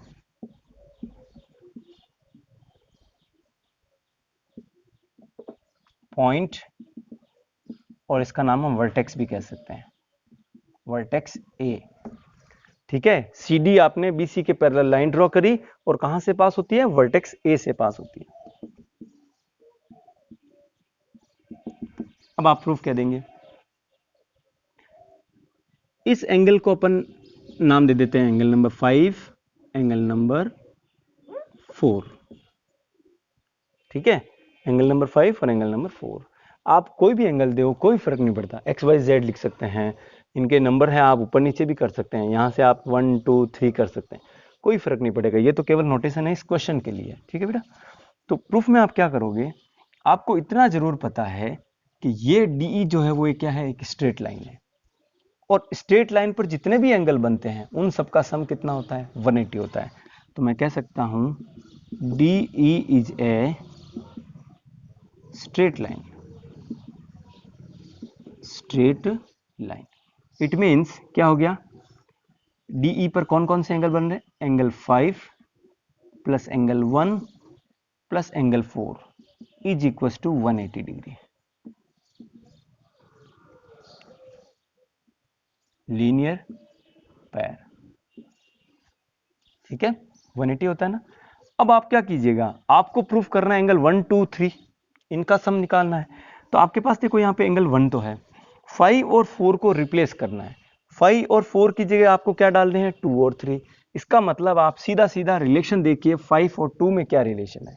point, और इसका नाम हम वर्टेक्स भी कह सकते हैं, वर्टेक्स A, ठीक है। CD आपने BC के पैरेलल लाइन ड्रॉ करी और कहां से पास होती है, वर्टेक्स A से पास होती है। अब आप प्रूफ कह देंगे। इस एंगल को अपन नाम दे देते हैं एंगल नंबर 5, एंगल नंबर 4, ठीक है। एंगल नंबर 5 और एंगल नंबर 4, आप कोई भी एंगल दो, कोई फर्क नहीं पड़ता, XYZ लिख सकते हैं, इनके नंबर है, आप ऊपर नीचे भी कर सकते हैं, यहां से आप 1 2 3 कर सकते हैं, कोई फर्क नहीं पड़ेगा। ये तो केवल नोटेशन है इस क्वेश्चन के लिए, ठीक है बेटा। तो प्रूफ में आप क्या करोगे, आपको इतना जरूर पता है कि ये DE जो है वो क्या है, एक स्ट्रेट लाइन है, और स्ट्रेट लाइन पर जितने भी एंगल बनते हैं उन सबका सम कितना होता है, 180 होता है। तो मैं कह सकता हूं DE is a straight line, straight line. It means क्या हो गया, DE पर कौन कौन से एंगल बन रहे हैं, angle 5 plus angle 1 plus angle 4 is equal to 180 degree. Linear pair, ठीक है, 180 होता है ना। अब आप क्या कीजिएगा, आपको प्रूफ करना है एंगल 1 2 3, इनका सम निकालना है। तो आपके पास देखो यहाँ पे एंगल 1 तो है, 5 और 4 को रिप्लेस करना है। 5 और 4 की जगह आपको क्या डालने हैं, 2 और 3। इसका मतलब आप सीधा सीधा रिलेशन देखिए, 5 और 2 में क्या रिलेशन है,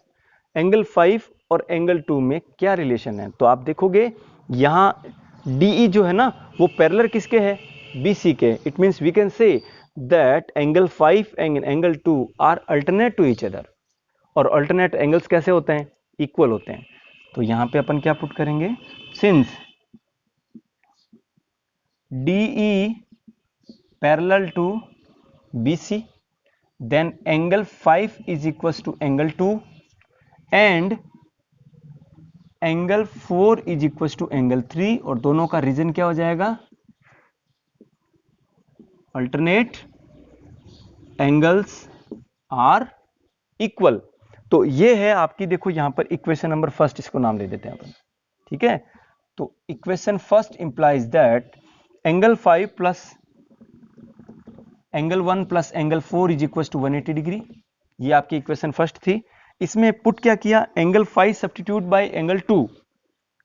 एंगल 5 और एंगल 2 में क्या रिलेशन है। तो आप देखोगे यहाँ DE जो है ना वो पैरेलल किसके है, BC के। It means we can say that angle 5 and angle 2 are alternate to each other, और अल्टरनेट एंगल्स कैसे होते हैं, इक्वल होते हैं। तो यहां पे अपन क्या पुट करेंगे, since DE parallel to BC then angle 5 is equals to angle 2 and angle 4 is equals to angle 3, और दोनों का रीजन क्या हो जाएगा, अल्टरनेट एंगल्स आर इक्वल। तो ये है आपकी, देखो यहां पर इक्वेशन नंबर फर्स्ट, इसको नाम दे देते हैं अपन, ठीक है। तो equation first implies that angle 5 plus angle 1 plus angle 4 is equal to 180 degree. ये आपकी इक्वेशन फर्स्ट थी। इसमें पुट क्या किया, एंगल 5 सब्स्टिट्यूट बाय एंगल 2,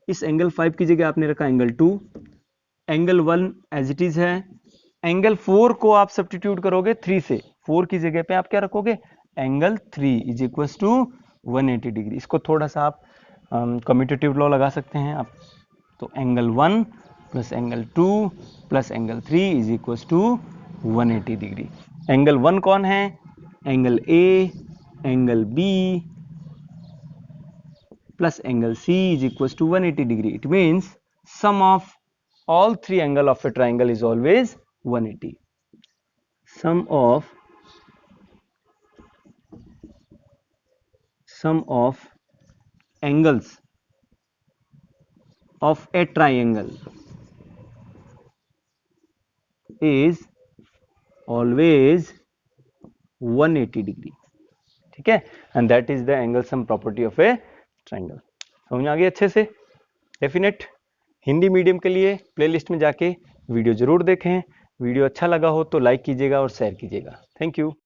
इस एंगल 5 की जगह आपने रखा angle 2, angle 1 as it is है, एंगल 4 को आप सब्स्टिट्यूट करोगे 3 से, 4 की जगह पे आप क्या रखोगे, angle 3 is equal to 180 degree. इसको थोड़ा सा आप कम्यूटेटिव लॉ लगा सकते हैं आप। तो angle 1 plus angle 2 plus angle 3 is equal to 180 degree. Angle 1 कौन है, angle A, angle B plus angle C is equal to 180 degree. It means sum of all three angle of a triangle is always 180. Sum of angles of a triangle is always 180 degree, ठीक है, and that is the angle sum property of a triangle. समझ में आ गई अच्छे से? डेफिनेट। हिंदी मीडियम के लिए प्लेलिस्ट में जाके वीडियो जरूर देखें। वीडियो अच्छा लगा हो तो लाइक कीजिएगा और शेयर कीजिएगा। Thank you.